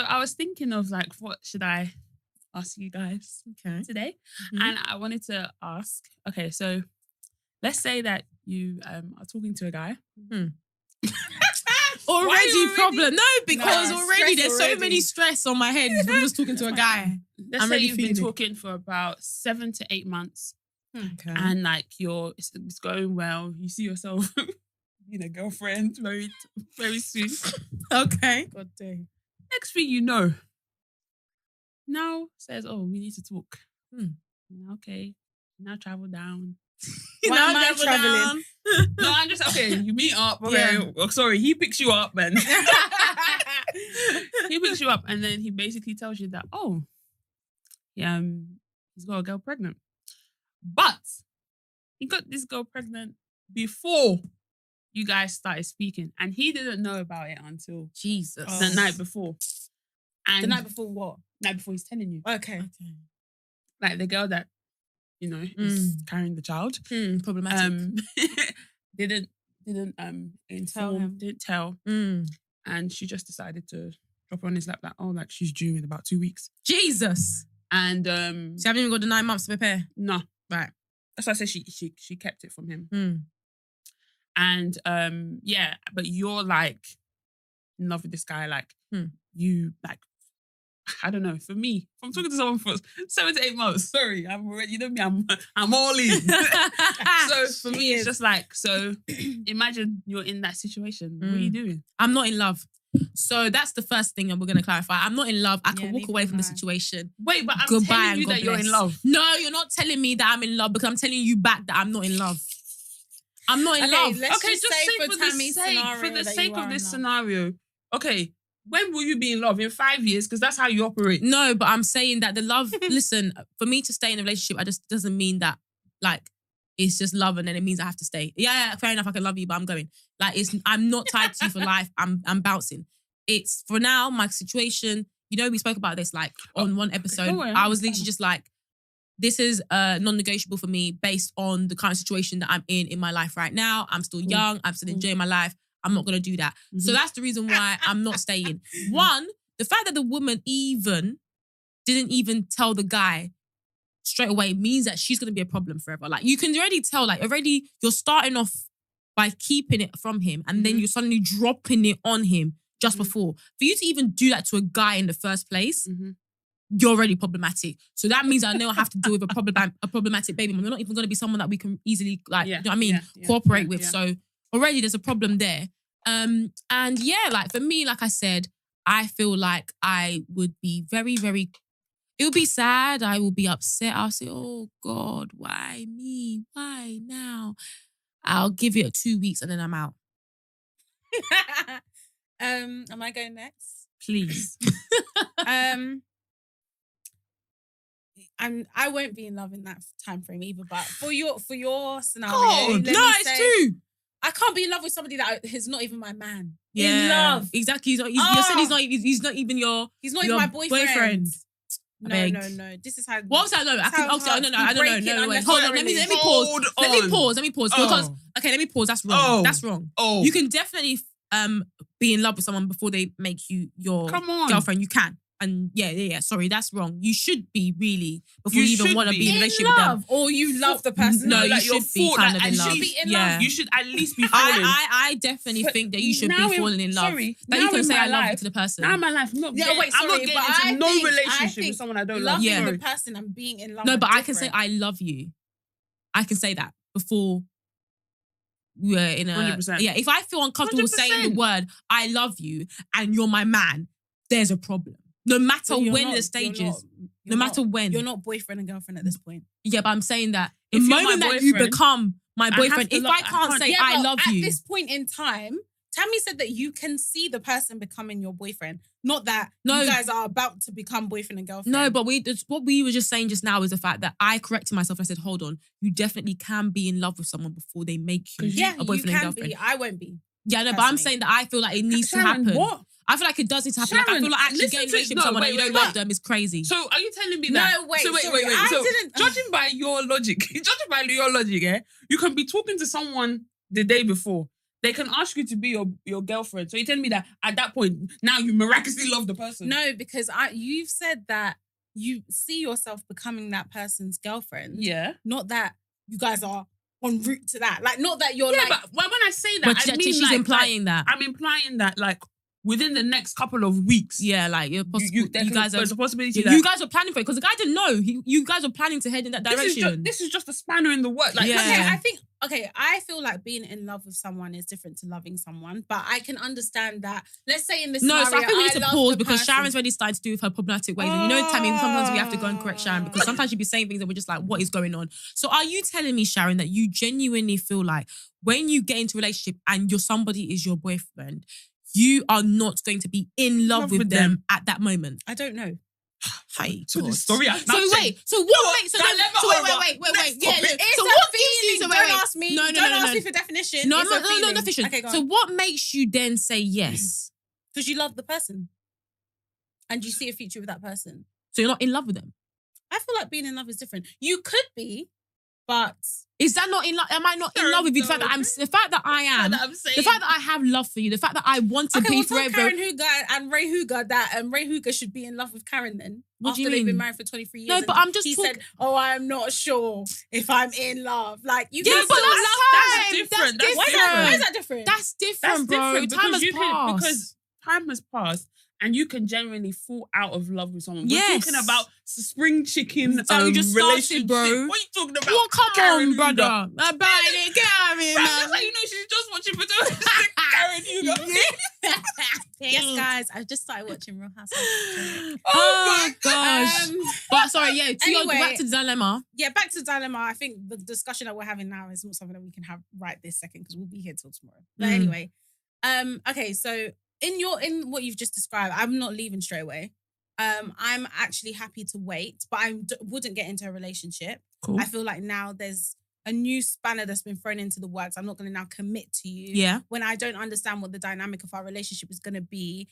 I was thinking of like, what should I ask you guys today? Mhm. And I wanted to ask, okay, so let's say that you are talking to a guy. Already problem. No, because No, already there's so already. many stress on my head from just talking to a guy. Let's I'm say really you've been feeling it. talking for about 7 to 8 months. Okay. And like it's going well. You see yourself being a girlfriend very, very soon. Okay. God damn. Next thing you know, now says, "Oh, we need to talk." Okay, now travel down. Why am I traveling? No, I'm just okay. You meet up. Okay, oh, sorry, he picks you up, man. He picks you up, and then he basically tells you that, oh, yeah, he's got a girl pregnant, but he got this girl pregnant before you guys started speaking, and he didn't know about it until Jesus. the night before. And The night before what? night before he's telling you, Okay. like the girl that is carrying the child, Problematic. didn't inform, him. didn't tell, and she just decided to drop on his lap like, oh, like she's due in about 2 weeks, Jesus. and So you haven't even got the 9 months to prepare? no, Right. that's why I said she kept it from him, and yeah, but you're like in love with this guy, like you like. I don't know. For me, if I'm talking to someone for 7 to 8 months, sorry, I'm already. You know me, I'm all in. So for me, it's just like, so imagine you're in that situation. What are you doing? I'm not in love. So that's the first thing that we're going to clarify. I'm not in love. I can walk neither away am from the I. situation. Wait, but I'm Goodbye telling and you God that you're in bless. love. No, you're not telling me that I'm in love because I'm telling you back that I'm not in love. I'm not in love. let's Okay, just say for Tammy's the sake, scenario for the that sake you of are this in love. scenario. Okay, when will you be in love? In 5 years? Because that's how you operate. No, but I'm saying that the love, listen, for me to stay in a relationship, I just doesn't mean that like it's just love and then it means I have to stay. Yeah, fair enough, I can love you, but I'm going. Like I'm not tied to you for life. I'm bouncing. It's for now, my situation, we spoke about this like on one episode. Don't worry, I was literally just like, this is non-negotiable for me based on the current situation that I'm in my life right now. I'm still young. I'm still enjoying my life. I'm not going to do that. So that's the reason why I'm not staying. One, the fact that the woman didn't even tell the guy straight away means that she's going to be a problem forever. Like you can already tell, like already you're starting off by keeping it from him and then you're suddenly dropping it on him just before. For you to even do that to a guy in the first place, you're already problematic. So that means I know I have to deal with a problematic baby mom. You're not even going to be someone that we can easily you know what I mean, cooperate with. So already there's a problem there. And yeah, like for me, like I said, I feel like I would be very, very, it would be sad. I will be upset. I'll say, oh God, why me? Why now? I'll give it 2 weeks and then I'm out. Am I going next? Please. I won't be in love in that time frame either. But for your scenario, God, it's true. I can't be in love with somebody that is not even my man. Yeah, in love, exactly. You said he's not even your. He's not your even my boyfriend. Beg. No. This is how. What was that? No, I can. how No, I don't know. No, wait. Hold on. Let me pause. Let me pause. Because let me pause. That's wrong. Oh. That's wrong. Oh, You can definitely be in love with someone before they make you your come on. girlfriend. You can. And yeah. Sorry, that's wrong. You should be really before You you even should want to be. be in a in relationship with them. love, or you love the person. No, you like should you're be kind of like, in and love. should be in Yeah. love. You should at least be falling. I definitely But think that you should now be in- falling in love. sorry, That now you can in say my I love you life- to the person. Now in my life, I'm not Yeah, getting, wait, I'm not sorry, getting but into I no think- I relationship think with someone I don't love. Loving Yeah. the person and being in love. No, are but I can say different. I love you. I can say that before we're in a 100%. Yeah, if I feel uncomfortable saying the 100%. word I love you and you're my man, there's a problem. No matter But you're when not- the stage you're is. not- No matter when. You're not boyfriend and girlfriend at this point. Yeah, but I'm saying that the If you're my moment that you boyfriend, become my have boyfriend, to if love- I I can't can't- say Yeah, I but love at you. this point in time, Tammy said that you can see the person becoming your boyfriend, not that No. you guys are about to become boyfriend and girlfriend. No, but what we were just saying just now is the fact that I corrected myself. I said, hold on, you definitely can be in love with someone before they make you yeah, a you boyfriend and can girlfriend. be. I won't be. Yeah, no, but I'm Personally. saying that I feel like it needs to Sharon, happen. what? I feel like it does need to happen. Like, I Sharon, feel like actually listen getting a to- relationship no, with someone wait, and you don't wait, love them is crazy. So are you telling me No, that? wait, So wait. sorry, I So didn't- judging by your logic, yeah, you can be talking to someone the day before. They can ask you to be your girlfriend. So you're telling me that at that point, now you miraculously love the person. No, because you've said that you see yourself becoming that person's girlfriend. Yeah. Not that you guys are en route to that. Like, not that you're but when I say that, But I mean she's like, implying that. I'm implying that like within the next couple of weeks. Yeah, like you're you guys are. There's a possibility You guys were planning for it because the guy didn't know. You guys were planning to head in that direction. This is just a spanner in the works. Like, yeah. I feel like being in love with someone is different to loving someone, but I can understand that. Let's say in this scenario, so I think we need to pause because person. Sharon's already started to do with her problematic ways. And you know, Tammy, sometimes we have to go and correct Sharon because sometimes she'd be saying things and we're just like, what is going on? So are you telling me, Sharon, that you genuinely feel like when you get into a relationship and somebody is your boyfriend, you are not going to be in love with them at that moment? I don't know. Hi. So the story. So wait. So what makes? So wait. Yeah. So what feelings? Don't ask me. No. Don't ask me for definition. No definition. Okay, go on. So what makes you then say yes? Because you love the person, and you see a future with that person. So you're not in love with them. I feel like being in love is different. You could be, but is that not in love? Am I not in love with you? The fact that I am, the fact that I have love for you, the fact that I want to be forever. Karen Hooger and Ray Hooger that Ray Hooger should be in love with Karen then. What after do you they've mean? been married for 23 years. No, but I'm just. He said, "Oh, I'm not sure if I'm in love." Like you. Yeah, but that's different. Why is that different? That's different, bro. Time has passed. Because time has passed. And you can genuinely fall out of love with someone. We're talking about spring chicken you just relationship, bro. What are you talking about? Well, come Karen on, brother. Karen, That's how you know she's just watching for Karen Hugo. Yes, guys, I've just started watching Real Housewives. Oh my gosh. But sorry, yeah. Anyway, back to dilemma. Yeah, back to dilemma. I think the discussion that we're having now is not something that we can have right this second because we'll be here till tomorrow. But anyway, okay, so. In what you've just described, I'm not leaving straight away. I'm actually happy to wait, but I wouldn't get into a relationship. Cool. I feel like now there's a new spanner that's been thrown into the works. I'm not going to now commit to you when I don't understand what the dynamic of our relationship is going to be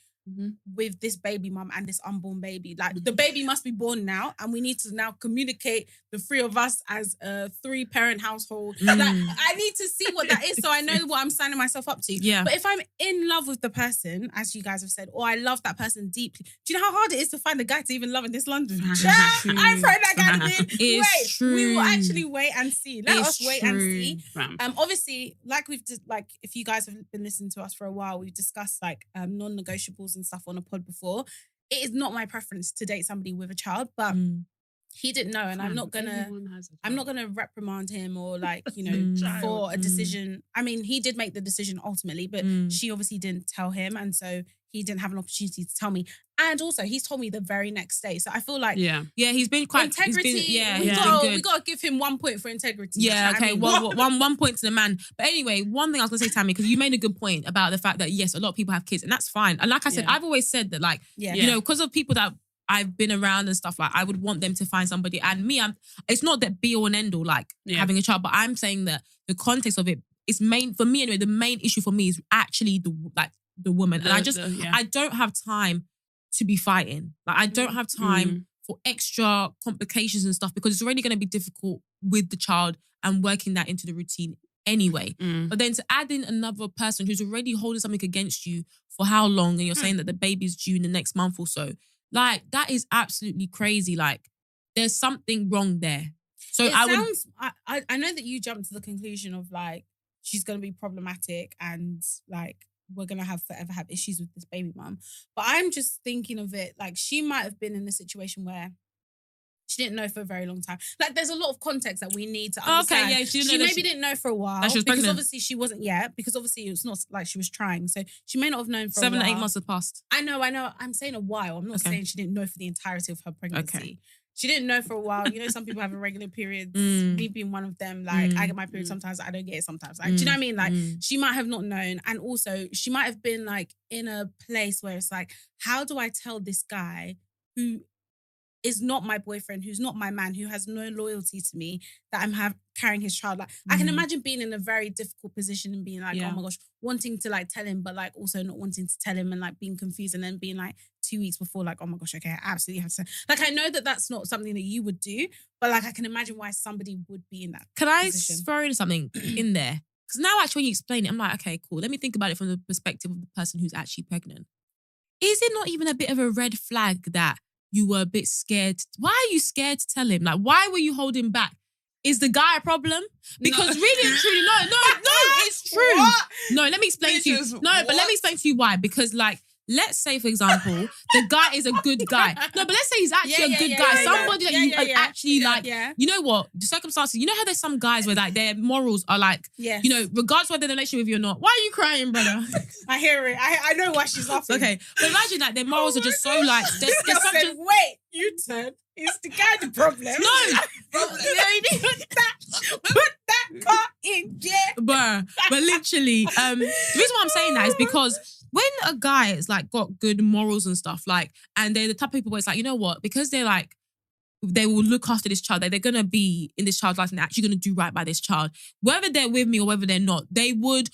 with this baby mum and this unborn baby. Like the baby must be born now, and we need to now communicate the three of us as a 3-parent household. Like I need to see what that is so I know what I'm signing myself up to. Yeah. But if I'm in love with the person, as you guys have said, or I love that person deeply, do you know how hard it is to find a guy to even love in this London? I'm throwing that guy in. We will actually wait and see. Let us wait and see. Obviously, like if you guys have been listening to us for a while, we've discussed like non-negotiables and stuff on a pod before. It is not my preference to date somebody with a child, but he didn't know, and I'm not gonna reprimand him or like, you know, for a decision. I mean, he did make the decision ultimately, but she obviously didn't tell him, and so he didn't have an opportunity to tell me. And also, he's told me the very next day. So I feel like he's been quite integrity. We got to give him 1 point for integrity. Yeah, okay. Well, one point to the man. But anyway, one thing I was gonna say, Tammy, because you made a good point about the fact that yes, a lot of people have kids, and that's fine. And like I said, I've always said that, like, you know, because of people that I've been around and stuff, like I would want them to find somebody. And me, it's not that be all and end all like having a child, but I'm saying that the context of it is for me anyway. The main issue for me is actually the woman, and I don't have time to be fighting. Like I don't have time for extra complications and stuff because it's already going to be difficult with the child and working that into the routine anyway. But then to add in another person who's already holding something against you for how long, and you're saying that the baby's due in the next month or so. Like, that is absolutely crazy. Like, there's something wrong there. So I know that you jumped to the conclusion of like, she's going to be problematic and like, we're going to forever have issues with this baby mum. But I'm just thinking of it, like, she might have been in a situation where she didn't know for a very long time. Like, there's a lot of context that we need to understand. Okay, yeah. She maybe didn't know for a while. That she was because pregnant. obviously she wasn't yet. Because obviously it's not like she was trying. So she may not have known for 7 a while. to 8 months have passed. I know. I'm saying a while. I'm not saying she didn't know for the entirety of her pregnancy. Okay. She didn't know for a while. You know, some people have irregular periods. Me being one of them. Like, I get my period sometimes. I don't get it sometimes. Like, do you know what I mean? Like, she might have not known. And also, she might have been like in a place where it's like, how do I tell this guy who is not my boyfriend, who's not my man, who has no loyalty to me, that I'm carrying his child? Like, I can imagine being in a very difficult position and being like, oh my gosh, wanting to like tell him, but like also not wanting to tell him and like being confused, and then being like 2 weeks before, like, oh my gosh, okay, I absolutely have to. Like, I know that that's not something that you would do, but like, I can imagine why somebody would be in that position. Throw in something in there? Because now actually when you explain it, I'm like, okay, cool. Let me think about it from the perspective of the person who's actually pregnant. Is it not even a bit of a red flag that you were a bit scared? Why are you scared to tell him? Like, why were you holding back? Is the guy a problem? Because really and truly, no, it's true. What? No, let me explain to you. No, but let me explain to you why. Because like, let's say, for example, the guy is a good guy. No, but let's say he's actually a good guy. Somebody that you actually like, you know what? The circumstances, you know how there's some guys where like their morals are like, you know, regardless whether they're in a relationship with you or not. Why are you crying, brother? I hear it. I know why she's laughing. Okay. But imagine like their morals are just so like, there's such a... Wait, you turn. Is the guy the problem? No. Put that car in gear. But literally, the reason why I'm saying that is because when a guy is like got good morals and stuff, like, and they're the type of people where it's like, you know what, because they're like, they will look after this child, they're going to be in this child's life and they're actually going to do right by this child. Whether they're with me or whether they're not, they would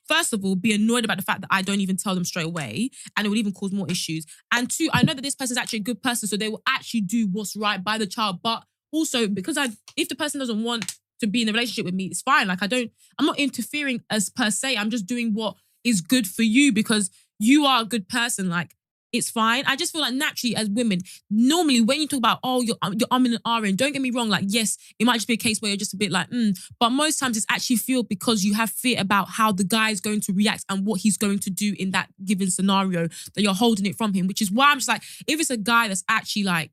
first of all, be annoyed about the fact that I don't even tell them straight away and it would even cause more issues. And two, I know that this person's actually a good person, so they will actually do what's right by the child. But also, because if the person doesn't want to be in a relationship with me, it's fine. Like I'm not interfering as per se. I'm just doing what is good for you because you are a good person. Like, it's fine. I just feel like naturally as women, normally when you talk about, oh, you're umming and ahhing, don't get me wrong, like, yes, it might just be a case where you're just a bit like, but most times it's actually fear because you have fear about how the guy is going to react and what he's going to do in that given scenario that you're holding it from him, which is why I'm just like, if it's a guy that's actually like,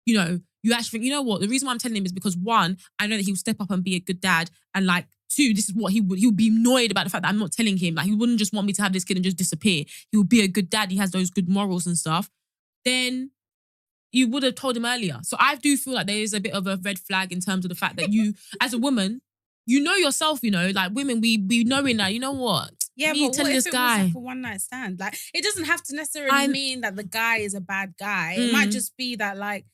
you know, you actually think, you know what, the reason why I'm telling him is because one, I know that he will step up and be a good dad, and like, two, this is what he would be annoyed about the fact that I'm not telling him. Like, he wouldn't just want me to have this kid and just disappear. He would be a good dad. He has those good morals and stuff. Then you would have told him earlier. So I do feel like there is a bit of a red flag in terms of the fact that you, as a woman, you know yourself, you know, like women, we knowing that, you know what? Yeah, me but telling what if this it was guy. like a one night stand? Like, it doesn't have to necessarily mean that the guy is a bad guy. It might just be that like,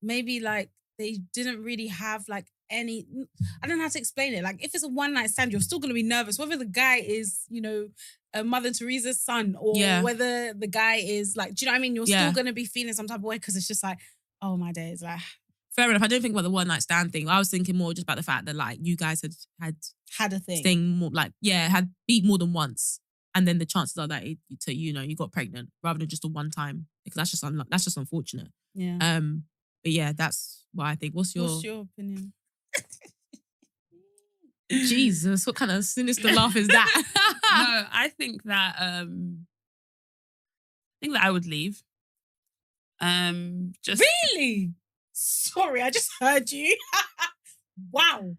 maybe like they didn't really have like any, I don't know how to explain it. Like, if it's a one night stand, you're still going to be nervous, whether the guy is, you know, Mother Teresa's son or whether the guy is like, do you know what I mean? You're still going to be feeling some type of way because it's just like, oh my days. Like, fair enough. I don't think about the one night stand thing. I was thinking more just about the fact that like you guys had a thing more like, had beat more than once. And then the chances are that you got pregnant rather than just a one time, because that's just unfortunate. Yeah. But yeah, that's what I think. What's your opinion? Jesus, what kind of sinister laugh is that? No, I think that I would leave. Just really? Sorry, I just heard you. Wow.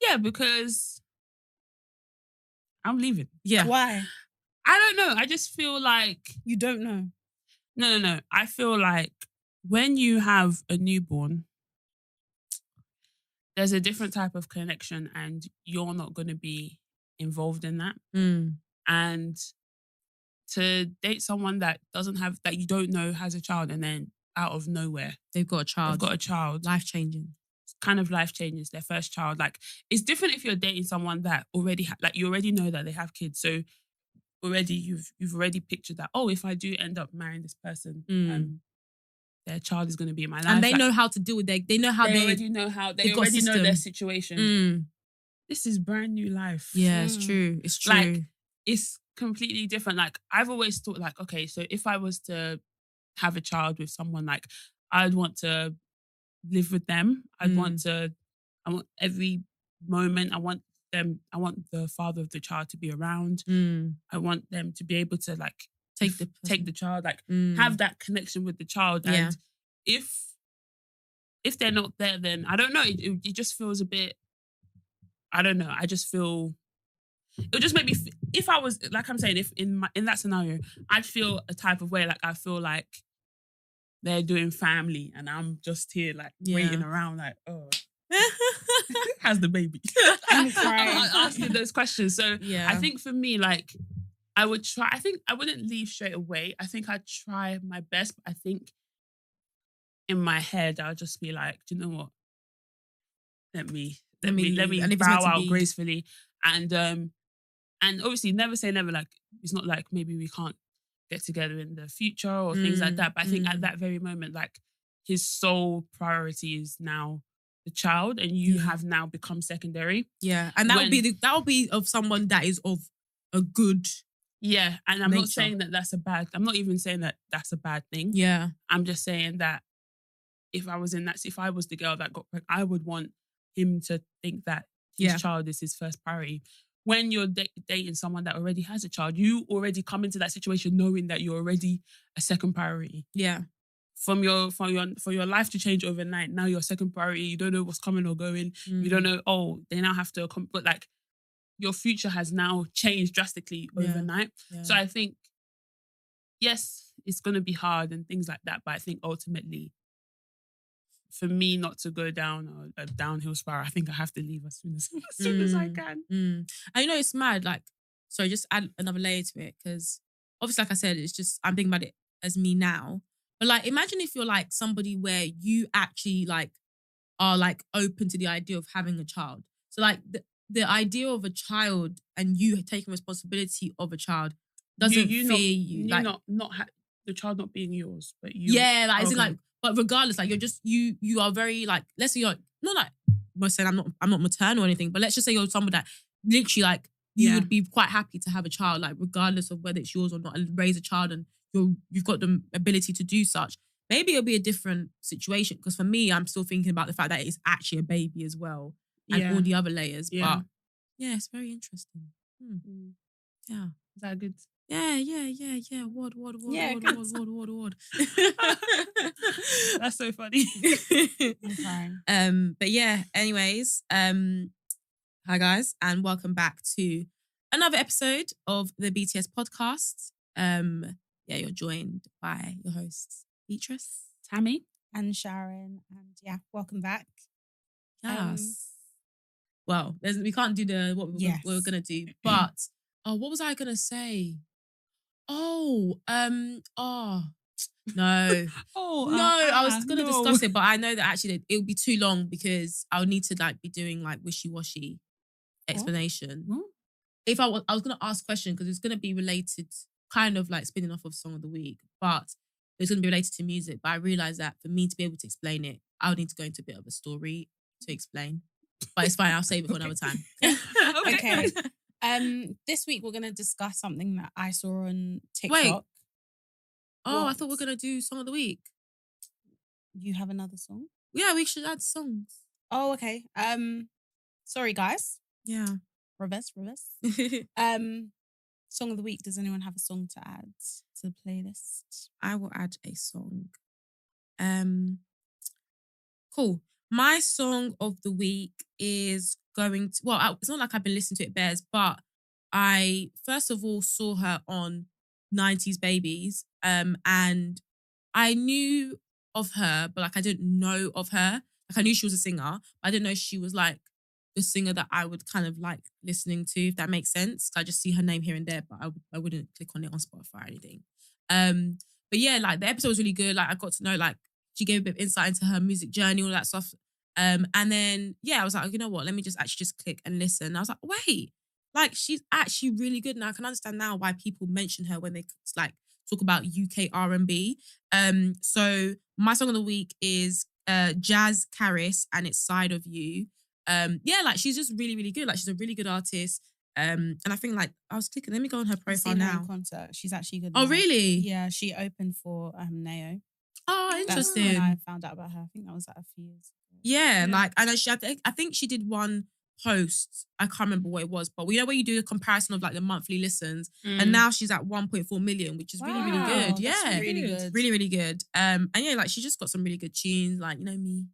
Yeah, because I'm leaving. Yeah. Why? I don't know. I just feel like you don't know. No. I feel like when you have a newborn, there's a different type of connection and you're not going to be involved in that. And to date someone that doesn't have, that you don't know has a child and then out of nowhere, they've got a child. Life-changing. It's kind of life-changing. It's their first child. Like, it's different if you're dating someone that already, you already know that they have kids. So already you've already pictured that, oh, if I do end up marrying this person, their child is going to be in my life. And they know how to deal with they already know their situation. This is brand new life. Yeah, it's true. It's true. Like, it's completely different. Like, I've always thought like, okay, so if I was to have a child with someone, like, I'd want to live with them. I want every moment. I want the father of the child to be around. I want them to be able to like take the child, like have that connection with the child. And if they're not there, then I don't know. It just feels a bit, I don't know. I just feel it'll just make me. If I was, like I'm saying, if in that scenario, I'd feel a type of way. Like, I feel like they're doing family and I'm just here like waiting around like, oh, how's the baby? I'm asking those questions. So I think for me, like, I would try. I think I wouldn't leave straight away. I think I'd try my best. But I think in my head, I'll just be like, do you know what? Let me bow out gracefully. And obviously never say never. Like, it's not like maybe we can't get together in the future or things like that. But I think at that very moment, like, his sole priority is now the child and you have now become secondary. Yeah. And that would be of someone that is of a good Yeah. And I'm nature. not saying that that's a bad, I'm not even saying that that's a bad thing. Yeah. I'm just saying that if I was the girl that got pregnant, I would want him to think that his child is his first priority. When you're dating someone that already has a child, you already come into that situation knowing that you're already a second priority. Yeah. For your life to change overnight, now you're second priority. You don't know what's coming or going. You don't know. They now have to but like your future has now changed drastically overnight. Yeah. So I think yes, it's gonna be hard and things like that. But I think ultimately, for me not to go down a downhill spiral, I think I have to leave as soon as I can. And it's mad. Like, sorry, just add another layer to it because obviously, like I said, it's just I'm thinking about it as me now. But like, imagine if you're like somebody where you actually like are like open to the idea of having a child. So like the idea of a child and you taking responsibility of a child doesn't the child not being yours, but you. Yeah, like, like, but regardless, like you're just you are very like, let's say you're not like we're saying I'm not maternal or anything, but let's just say you're someone that literally like you would be quite happy to have a child, like regardless of whether it's yours or not, and raise a child and you've got the ability to do such. Maybe it'll be a different situation because for me, I'm still thinking about the fact that it's actually a baby as well and all the other layers. Yeah. But yeah, it's very interesting. Yeah. Is that good? Yeah. Word. That's so funny. But yeah, anyways, hi guys, and welcome back to another episode of the BTS podcast. Yeah, you're joined by your hosts, Beatrice, Tammy, and Sharon, and welcome back. Yes. Well, we can't do what we were gonna do, but what was I gonna say? No. I was gonna discuss it, but I know that actually it would be too long because I would need to like be doing like wishy-washy explanation. What? If I was gonna ask a question because it's gonna be related, kind of like spinning off of Song of the Week, but it's gonna be related to music. But I realized that for me to be able to explain it, I would need to go into a bit of a story to explain. But it's fine, I'll save it for another time. Okay. This week we're gonna discuss something that I saw on TikTok. Wait. I thought we were gonna do Song of the Week. You have another song? Yeah, we should add songs. Oh, okay. Sorry guys. Yeah. Reverse. Song of the week. Does anyone have a song to add to the playlist? I will add a song. Cool. My song of the week is going to, it's not like I've been listening to it bears, but I first of all saw her on 90s Babies, and I knew of her, but like I didn't know of her. Like I knew she was a singer, but I didn't know she was like the singer that I would kind of like listening to, if that makes sense. I just see her name here and there, but I wouldn't click on it on Spotify or anything. But yeah, like the episode was really good. Like I got to know, like she gave a bit of insight into her music journey, all that stuff. And then I was like, you know what? Let me just click and listen. And I was like, wait, like she's actually really good. Now I can understand now why people mention her when they like talk about UK R&B. So my song of the week is Jazz Caris and It's Side of You. Like she's just really, really good. Like she's a really good artist. And I think like I was clicking. Let me go on her profile now. Her in concert. She's actually good. Oh, really? Yeah, she opened for Neo. Oh, interesting. That's when I found out about her. I think that was like a few years ago. Yeah, like I know I think she did one post. I can't remember what it was, but we know where you do a comparison of like the monthly listens, and now she's at 1.4 million, which is really, really good. Yeah, really good. Really, really good. And yeah, like she just got some really good tunes. Like, you know me,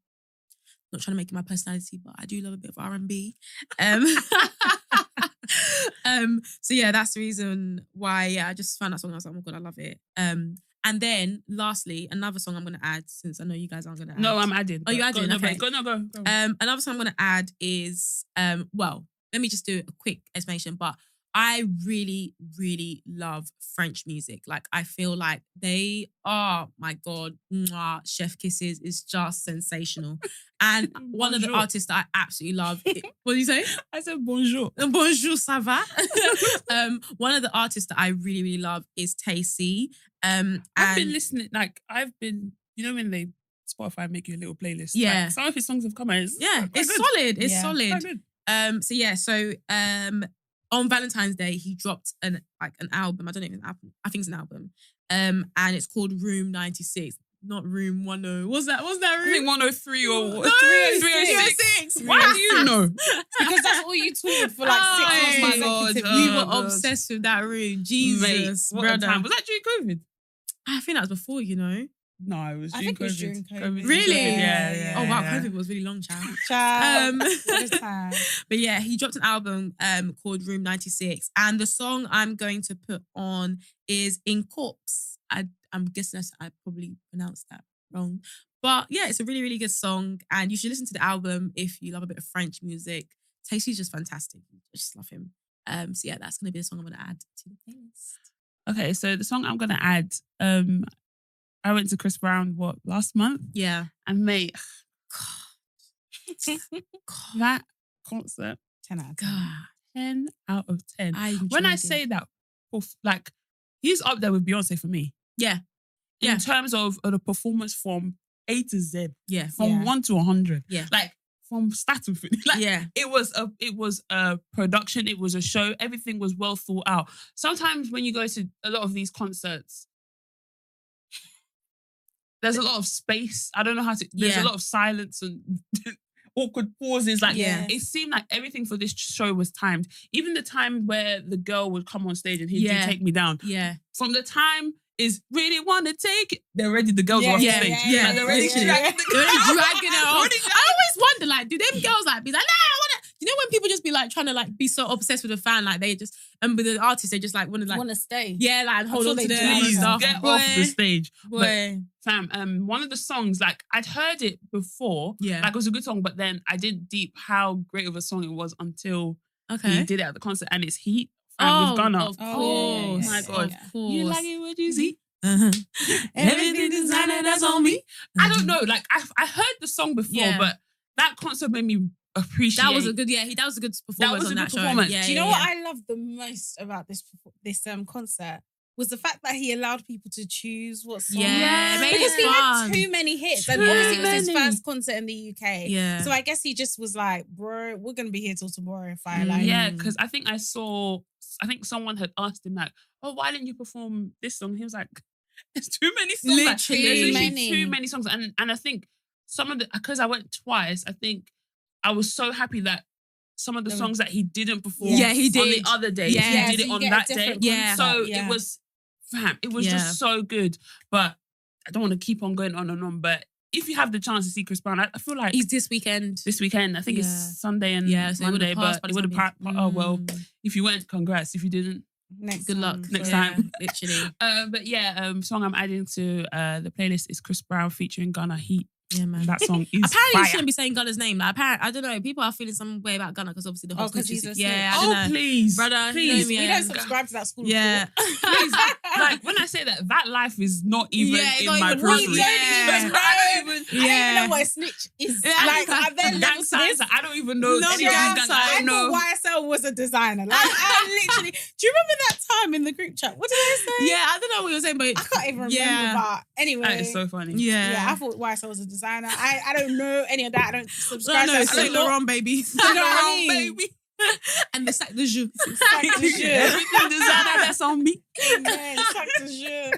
not trying to make it my personality, but I do love a bit of R&B. So yeah, that's the reason why. I just found that song and I was like, oh my god, I love it. And then lastly, another song I'm gonna add, since I know you guys aren't gonna add. No, I'm adding. Oh, you adding? Okay. Go. Another song I'm gonna add is let me just do a quick explanation, but I really, really love French music. Like, I feel like they are, my God, Chef Kisses is just sensational. And one of the artists that I absolutely love, what did you say? I said bonjour. Bonjour, ça va? One of the artists that I really, really love is Tay C. I've been listening, like, you know when they Spotify make you a little playlist. Yeah. Like, some of his songs have come out. It's solid. It's Yeah. solid. So on Valentine's Day he dropped an album. I don't know if it's an album. I think it's an album. And it's called Room 96. Not Room 10. What's that room? I think 103 or No, 306. 306. Why do you know? Because that's all you toured for like 6 months. We were God. obsessed with that room. Jesus, Mate, what a brother. time. Was that during COVID? I think that was before, you know. No, it was I during think it was COVID. during COVID. Really? Yeah. Oh wow, COVID was really long, child. What a time. But yeah, he dropped an album called Room 96, and the song I'm going to put on is In Corpse. I'm guessing I probably pronounced that wrong, but yeah, it's a really, really good song, and you should listen to the album if you love a bit of French music. Tasty's just fantastic. I just love him. So yeah, that's gonna be the song I'm gonna add to the playlist. Okay, so the song I'm gonna add, I went to Chris Brown last month, Yeah, and mate, that concert, 10 out of 10. God, 10 out of 10. enjoyed When I it. say that, like, he's up there with Beyonce for me. Yeah. In terms of the performance from A to Z, yeah, from 1 to 100. Yeah. Like, from start to finish. Like, yeah, it was a production, it was a show, everything was well thought out. Sometimes when you go to a lot of these concerts, there's a lot of space. I don't know how to, there's a lot of silence and awkward pauses. Like, it seemed like everything for this show was timed. Even the time where the girl would come on stage and he'd do Take Me Down. Yeah. From the time is really want to take it, they're ready, the girls are off the stage. Yeah. Like, they're ready Literally. dragging the They're girl. dragging it on. I always wonder, like, do them girls like be like, nah, I wanna. You know when people just be like trying to like be so obsessed with a fan, like they just, and with the artists, they just like want to stay. yeah, like hold on to them and Please stuff. get off the stage. Boy. But fam, one of the songs, like, I'd heard it before. Yeah. Like, it was a good song, but then I didn't deep how great of a song it was until he Okay. did it at the concert, and it's Heat with Gunna. Of Oh, course. my God. Of course. You like it what you see? Uh-huh. Everything designer, that's on me. I don't know. Like, I heard the song before, Yeah. but that concert made me appreciate. That was a good, that was a good performance was a on good that show. performance. Yeah, Do you know what I love the most about this concert? Was the fact that he allowed people to choose what song. Yeah, made because it he fun. had too many hits. And Too obviously it was his many. first concert in the UK. Yeah. So I guess he just was like, bro, we're going to be here till tomorrow if I Mm. like. Yeah, because I think someone had asked him, like, oh, why didn't you perform this song? He was like, there's too many songs. Like, Literally. there's literally Many. too many songs. And I think because I went twice, I think I was so happy that some of the songs that he didn't perform Yeah, he on the did. other day, Yeah, he did so it you on get a that day. different Yeah. So Yeah. it was just so good. But I don't want to keep on going on and on. But if you have the chance to see Chris Brown, I feel like He's this weekend. this weekend, I think Yeah. it's Sunday and So Monday, but it would have passed. Oh, well, Mm. if you went, congrats. If you didn't, Good luck. Next Yeah, time. Literally. but yeah, song I'm adding to the playlist is Chris Brown featuring Gunna, Heat. Yeah, man. That song is Apparently, you fire. shouldn't be saying Gunna's name. Like, apparently, I don't know. People are feeling some way about Gunna because obviously the whole because country's he's a yeah. snitch. I don't know. Please, Brother, please. you know me, We yeah. don't subscribe to that school. Yeah. Please, like when I say that life is not even Yeah, in not my even periphery. really. Yeah. I don't even. I don't even know what a snitch is. Yeah. Like, are there Gang levels to this? signs. I don't even know. No any of these gang gangs. signs. I I don't know. thought YSL was a designer. Like, I literally. Do you remember that time in the group chat? What did I say? Yeah, I don't know what you're saying, but I can't even remember. Yeah. But anyway, That is so funny. yeah, I thought YSL was a designer. I don't know any of that. I don't I subscribe know, to it's that. Saint Laurent, baby. You know what I mean? baby. And the sac de jeu. Sac de jeu. Everything designer that's on me. Amen. Sac de jeu.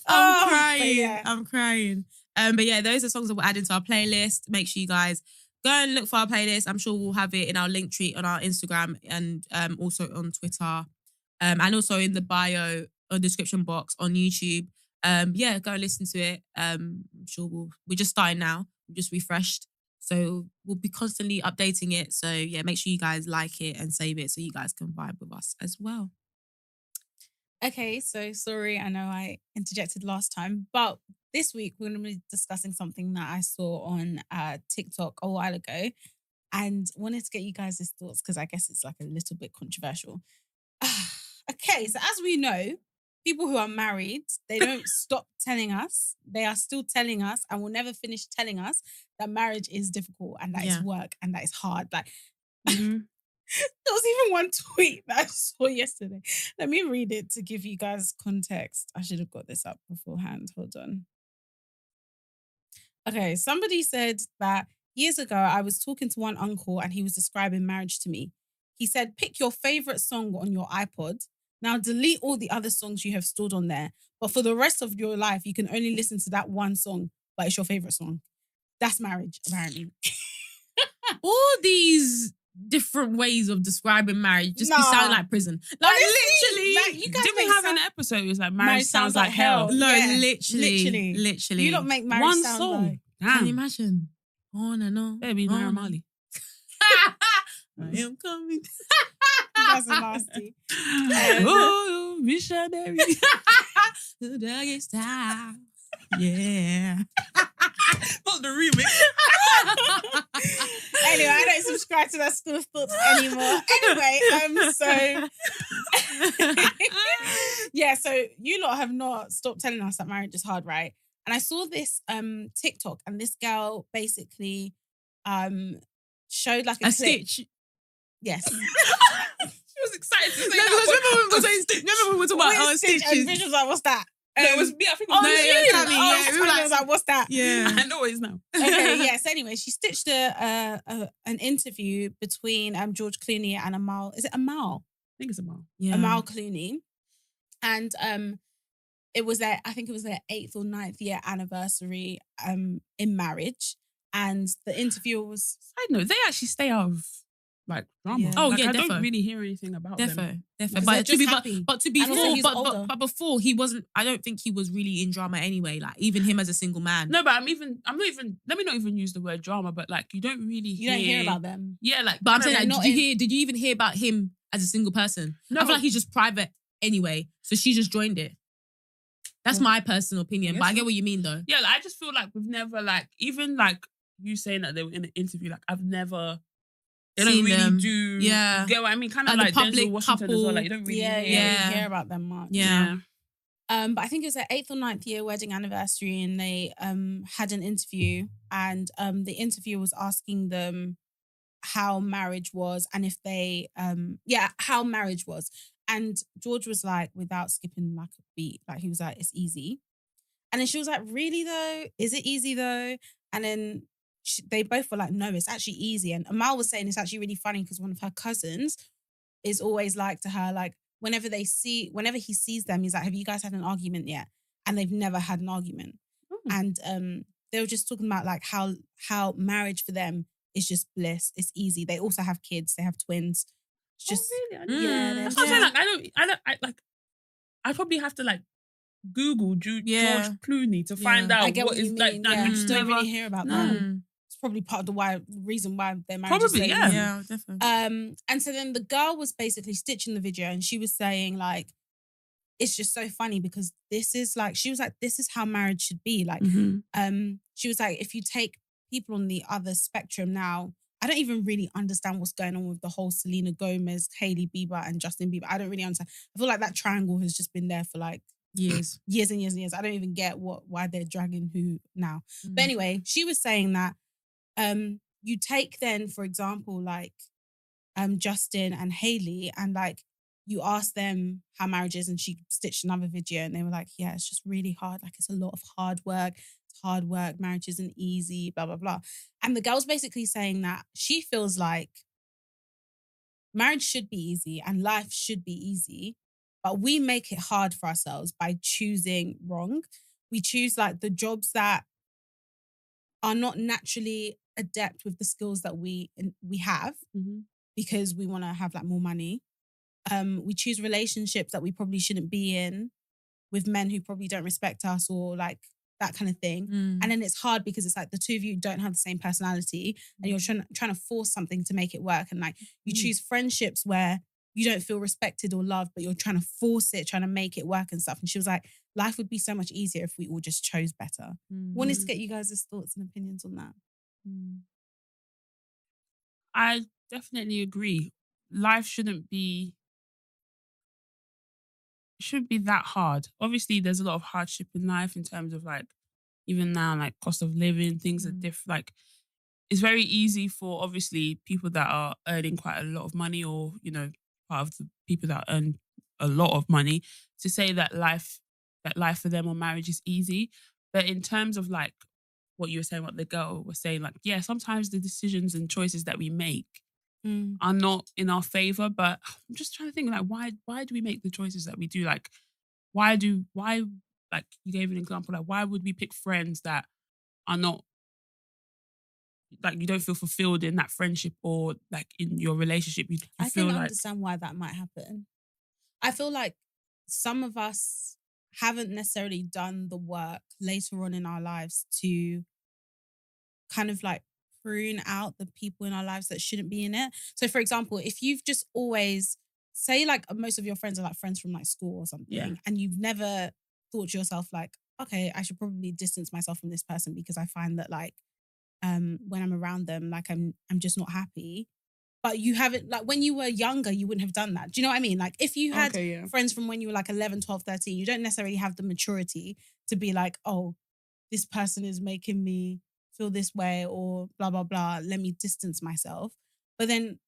I'm Oh, crying. but yeah. I'm crying. But yeah, those are songs that we'll add into our playlist. Make sure you guys go and look for our playlist. I'm sure we'll have it in our link tree on our Instagram and also on Twitter. And also in the bio or description box on YouTube. Yeah, go and listen to it. I'm sure we're just starting now. We just refreshed. So we'll be constantly updating it. So yeah, make sure you guys like it and save it so you guys can vibe with us as well. Okay, so sorry, I know I interjected last time, but this week we're going to be discussing something that I saw on TikTok a while ago and wanted to get you guys' thoughts because I guess it's like a little bit controversial. Okay, so as we know, people who are married, they don't stop telling us. They are still telling us and will never finish telling us that marriage is difficult and that it's work and that it's hard. Like, there was even one tweet that I saw yesterday. Let me read it to give you guys context. I should have got this up beforehand. Hold on. Okay, somebody said that years ago I was talking to one uncle and he was describing marriage to me. He said, pick your favorite song on your iPod. Now delete all the other songs you have stored on there. But for the rest of your life, you can only listen to that one song, but it's your favorite song. That's marriage, apparently. All these different ways of describing marriage just be sounding like prison. Like, honestly, literally. you guys Did we have an episode? It was like marriage sounds like hell. No, Yeah, literally. You don't make marriage One sound song. like... Can you imagine? On and on. Baby, Naira Marley. I am coming. You guys are nasty. Oh, missionary. The doggy style. Yeah. Not the remix. Anyway, I don't subscribe to that school of thought anymore. Anyway, so yeah, so you lot have not stopped telling us that marriage is hard, right? And I saw this TikTok, and this girl basically showed like a clip. stitch. Yes. She was excited to say No, because remember when we were saying stitch? Remember when we were talking about stitches? And Vision was like, what's that? No, it was me. I think it Oh, was no, you. yeah, Tammy, yeah, we were I was like, what's that? Yeah. I know it is now. Okay, yes. Anyway, she stitched an interview between George Clooney and Amal. Is it Amal? I think it's a mom. Yeah. Amal Clooney. And it was I think it was their 8th or 9th year anniversary in marriage. And the interviewer was... Side note, they actually stay out of like drama. Yeah. Oh, Like, yeah, I don't defo. really hear anything about them. Because But they're to be, just happy. but to And also before, he's older. but before he wasn't. I don't think he was really in drama anyway. Like even him as a single man. No, but I'm not even. Let me not even use the word drama. But like, you don't really You don't hear about them. Yeah, like. But I'm saying, like, not did you even hear about him as a single person? No. I feel like he's just private anyway. So she just joined it. That's my personal opinion. But I get what you mean though. Yeah, like, I just feel like we've never like even like you saying that they were in an interview. Like I've never. They don't Seen really them. do. Yeah. Get what I mean? Kind of Like like the public Denzel Washington as well. couple. Like you don't really Yeah, hear. you don't hear about them much. Yeah. But I think it was their 8th or 9th year wedding anniversary, and they had an interview, and the interviewer was asking them how marriage was, and if they how marriage was. And George was like, without skipping like a beat, like he was like, it's easy. And then she was like, really though? Is it easy though? And then they both were like, no, it's actually easy. And Amal was saying it's actually really funny because one of her cousins is always like to her, like, whenever he sees them, he's like, have you guys had an argument yet? And they've never had an argument. And they were just talking about like how marriage for them is just bliss. It's easy. They also have kids. They have twins. It's just really? yeah. That's what I'm saying. Like I probably have to like Google George Clooney to find out I get what what is you like. mean. Like, Yeah. you You just don't never really hear about No. that. It's probably part of the reason why their marriage Probably, is so yeah. easy. Yeah, definitely. And so then the girl was basically stitching the video, and she was saying like, it's just so funny because this is like, she was like, this is how marriage should be. Like, she was like, if you take people on the other spectrum now, I don't even really understand what's going on with the whole Selena Gomez, Hailey Bieber, and Justin Bieber. I don't really understand. I feel like that triangle has just been there for like Years and years and years. I don't even get why they're dragging who now. But anyway, she was saying that you take then, for example, like Justin and Hailey, and like you ask them how marriage is, and she stitched another video, and they were like, yeah, it's just really hard. Like it's a lot of hard work. It's hard work. Marriage isn't easy, blah, blah, blah. And the girl's basically saying that she feels like marriage should be easy and life should be easy, but we make it hard for ourselves by choosing wrong. We choose like the jobs that are not naturally adept with the skills that we have because we want to have like more money. We choose relationships that we probably shouldn't be in with men who probably don't respect us or like that kind of thing. And then it's hard because it's like the two of you don't have the same personality and you're trying to force something to make it work. And like you choose friendships where you don't feel respected or loved, but you're trying to force it, trying to make it work and stuff. And she was like, life would be so much easier if we all just chose better. Wanted to get you guys' thoughts and opinions on that. I definitely agree. Life shouldn't be that hard. Obviously, there's a lot of hardship in life in terms of like, even now, like cost of living, things are different. Like, it's very easy for obviously people that are earning quite a lot of money, or you know, part of the people that earn a lot of money, to say that life for them or marriage is easy. But in terms of like what you were saying, what the girl was saying, like, yeah, sometimes the decisions and choices that we make are not in our favor, but I'm just trying to think, like, why do we make the choices that we do? Like, why, like, you gave an example, like, why would we pick friends that are not, like, you don't feel fulfilled in that friendship or, like, in your relationship? You I feel can like, understand why that might happen. I feel like some of us haven't necessarily done the work later on in our lives to kind of like prune out the people in our lives that shouldn't be in it. So, for example, if you've just always, say, like, most of your friends are like friends from like school or something, Yeah. and you've never thought to yourself like, okay, I should probably distance myself from this person because I find that like when I'm around them, like I'm just not happy. But you haven't, like, when you were younger, you wouldn't have done that. Do you know what I mean? Like, if you had Okay, yeah. friends from when you were like 11, 12, 13, you don't necessarily have the maturity to be like, oh, this person is making me feel this way or blah, blah, blah. Let me distance myself. But then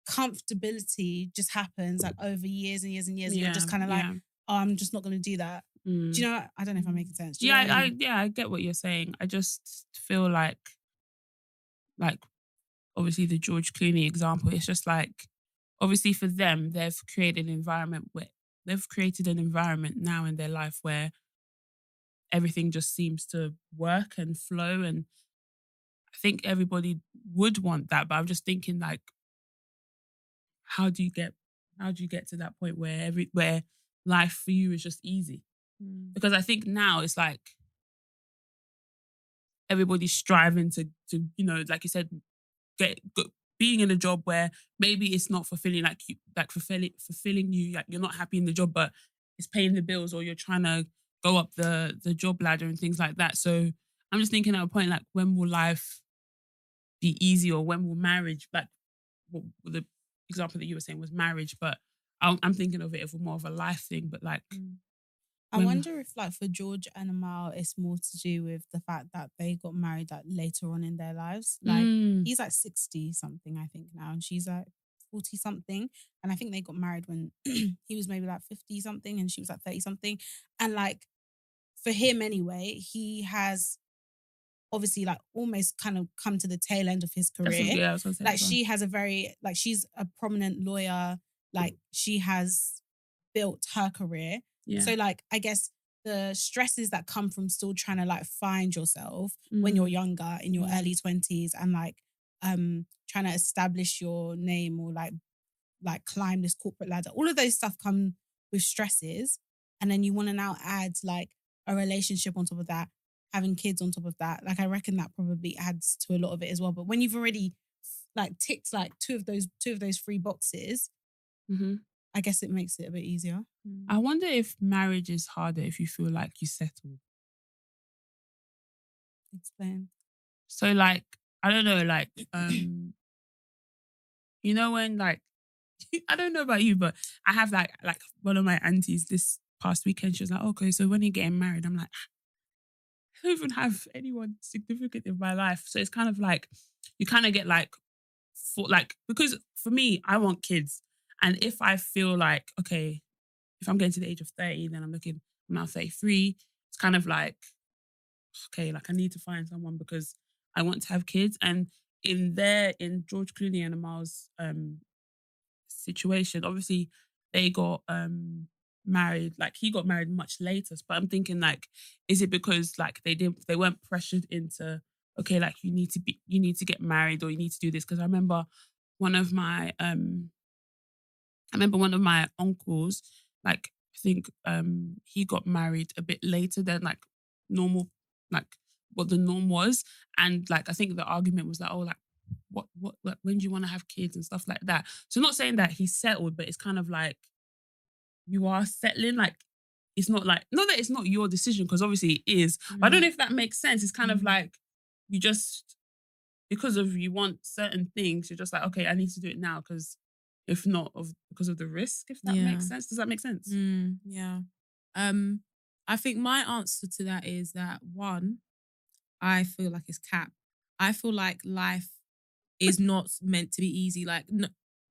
comfortability just happens like over years and years and years. And you're just kind of like, oh, I'm just not going to do that. Do you know? I don't know if I'm making sense. Do you know what I mean? I get what you're saying. I just feel like obviously the George Clooney example, it's just like, obviously for them, they've created an environment now in their life where everything just seems to work and flow. And I think everybody would want that, but I'm just thinking, like, how do you get to that point where life for you is just easy? Because I think now it's like everybody's striving to like you said, being in a job where maybe it's not fulfilling, fulfilling you, like you're not happy in the job, but it's paying the bills, or you're trying to go up the job ladder and things like that. So I'm just thinking at a point, like, when will life be easy, or when will marriage, like, the example that you were saying was marriage, but I'm thinking of it as more of a life thing. But like, I wonder if, like, for George and Amal, it's more to do with the fact that they got married like later on in their lives. Like, he's like 60 something, I think, now, and she's like 40 something. And I think they got married when he was maybe like 50 something and she was like 30 something. And like, for him anyway, he has obviously like almost kind of come to the tail end of his career. Like, she has a very, like, she's a prominent lawyer. Like, she has built her career. Yeah. So like, I guess the stresses that come from still trying to like find yourself when you're younger, in your early 20s, and like trying to establish your name, or like climb this corporate ladder, all of those stuff come with stresses. And then you want to now add like a relationship on top of that, having kids on top of that. Like, I reckon that probably adds to a lot of it as well. But when you've already like ticked like two of those three boxes, I guess it makes it a bit easier. I wonder if marriage is harder if you feel like you settled. Explain. So like, I don't know, like, you know, when like, I don't know about you, but I have like one of my aunties this past weekend, she was like, okay, so when you're getting married, I'm like, I don't even have anyone significant in my life. So it's kind of like, you kind of get like, because for me, I want kids. And if I feel like, okay, if I'm getting to the age of 30, then I'm now 33, it's kind of like, okay, like I need to find someone because I want to have kids. And in George Clooney and Amal's situation, obviously they got married, like he got married much later. But I'm thinking, like, is it because like they weren't pressured into, okay, like you need to get married, or you need to do this? Because I remember one of my uncles, like, I think he got married a bit later than like normal, like what the norm was. And like, I think the argument was like, oh, like what like, when do you want to have kids and stuff like that? So not saying that he's settled, but it's kind of like you are settling. Like, it's not that it's not your decision, because obviously it is. But I don't know if that makes sense. It's kind of like you just, because of you want certain things, you're just like, okay, I need to do it now, because if not, because of the risk, if that makes sense. Does that make sense? Yeah. I think my answer to that is that, one, I feel like it's cap. I feel like life is not meant to be easy. Like,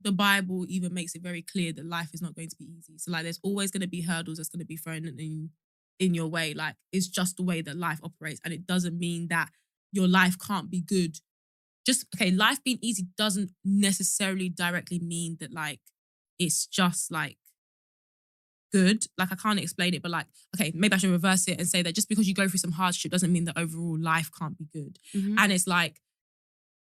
the Bible even makes it very clear that life is not going to be easy. So like, there's always going to be hurdles that's going to be thrown in your way. Like, it's just the way that life operates. And it doesn't mean that your life can't be good. Life being easy doesn't necessarily directly mean that like it's just like good. Like I can't explain it, but like, okay, maybe I should reverse it and say that just because you go through some hardship doesn't mean that overall life can't be good. Mm-hmm. And it's like,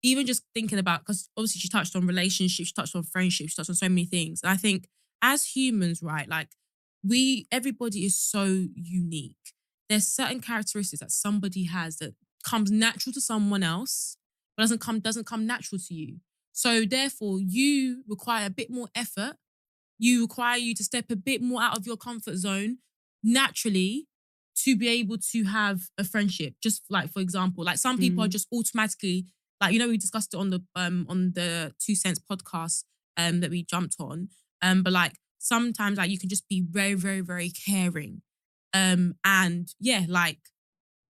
even just thinking about, because obviously she touched on relationships, she touched on friendships, she touched on so many things. And I think as humans, right, like everybody is so unique. There's certain characteristics that somebody has that comes natural to someone else, but doesn't come natural to you. So therefore, you require a bit more effort. You require you to step a bit more out of your comfort zone naturally to be able to have a friendship. Just like, for example, like some people are just automatically, like, you know, we discussed it on the 2 Cents podcast that we jumped on. But like sometimes like you can just be very, very, very caring. And yeah, like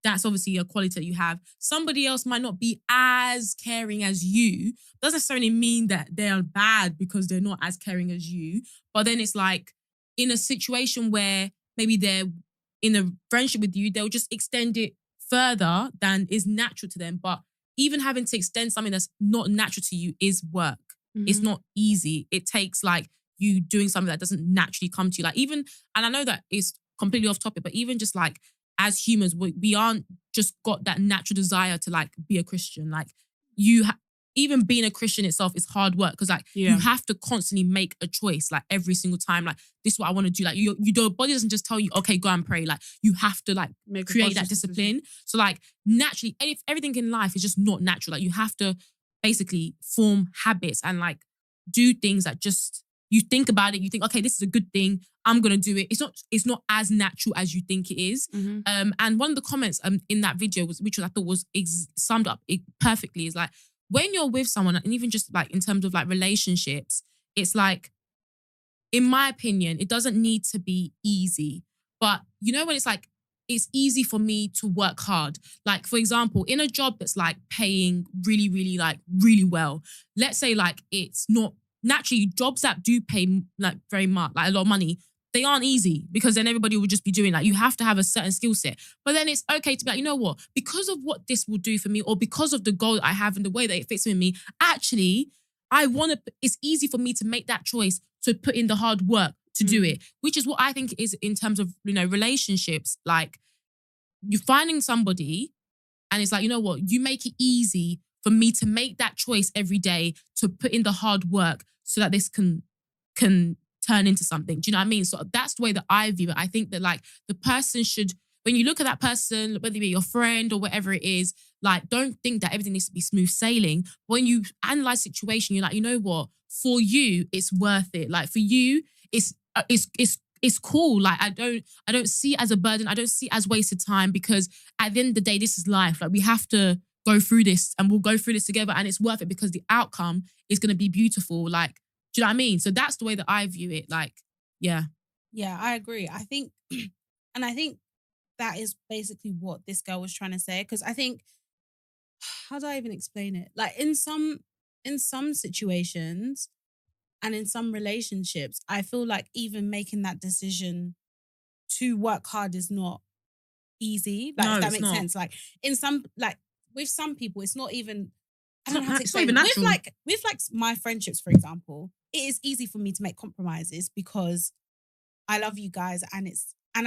that's obviously a quality that you have. Somebody else might not be as caring as you. Doesn't necessarily mean that they are bad because they're not as caring as you. But then it's like in a situation where maybe they're in a friendship with you, they'll just extend it further than is natural to them. But even having to extend something that's not natural to you is work. Mm-hmm. It's not easy. It takes like you doing something that doesn't naturally come to you. Like even, and I know that it's completely off topic, but even just like as humans, we aren't just got that natural desire to like be a Christian. Like even being a Christian itself is hard work because like you have to constantly make a choice like every single time. Like this is what I want to do. Like your body doesn't just tell you, okay, go and pray. Like you have to like create that discipline. So like naturally, everything in life is just not natural. Like you have to basically form habits and like do things that just you think about it. You think, okay, this is a good thing. I'm gonna do it. It's not as natural as you think it is. Mm-hmm. And one of the comments in that video which I thought was summed up it perfectly, is like when you're with someone, and even just like in terms of like relationships, it's like, in my opinion, it doesn't need to be easy. But you know when it's like, it's easy for me to work hard. Like, for example, in a job that's like paying really, really, like really well, let's say like it's not, naturally jobs that do pay like very much, like a lot of money, they aren't easy because then everybody will just be doing like, you have to have a certain skill set. But then it's okay to be like, you know what, because of what this will do for me or because of the goal that I have and the way that it fits with me, actually, it's easy for me to make that choice to put in the hard work to do it, which is what I think is in terms of, you know, relationships. Like you're finding somebody and it's like, you know what, you make it easy for me to make that choice every day to put in the hard work so that this can turn into something. Do you know what I mean? So that's the way that I view it. I think that like the person should, when you look at that person, whether it be your friend or whatever it is, like don't think that everything needs to be smooth sailing. When you analyze the situation, you're like, you know what? For you, it's worth it. Like for you, it's cool. Like I don't see it as a burden. I don't see it as wasted time because at the end of the day, this is life. Like we have to go through this and we'll go through this together and it's worth it because the outcome is going to be beautiful. Like, do you know what I mean? So that's the way that I view it. Like, yeah. Yeah, I agree. I think that is basically what this girl was trying to say. Because I think, how do I even explain it? Like in some situations and in some relationships, I feel like even making that decision to work hard is not easy. Like, if that makes sense. Like in some, like with some people, it's not even, I don't know how to explain it. With like my friendships, for example, it is easy for me to make compromises because I love you guys and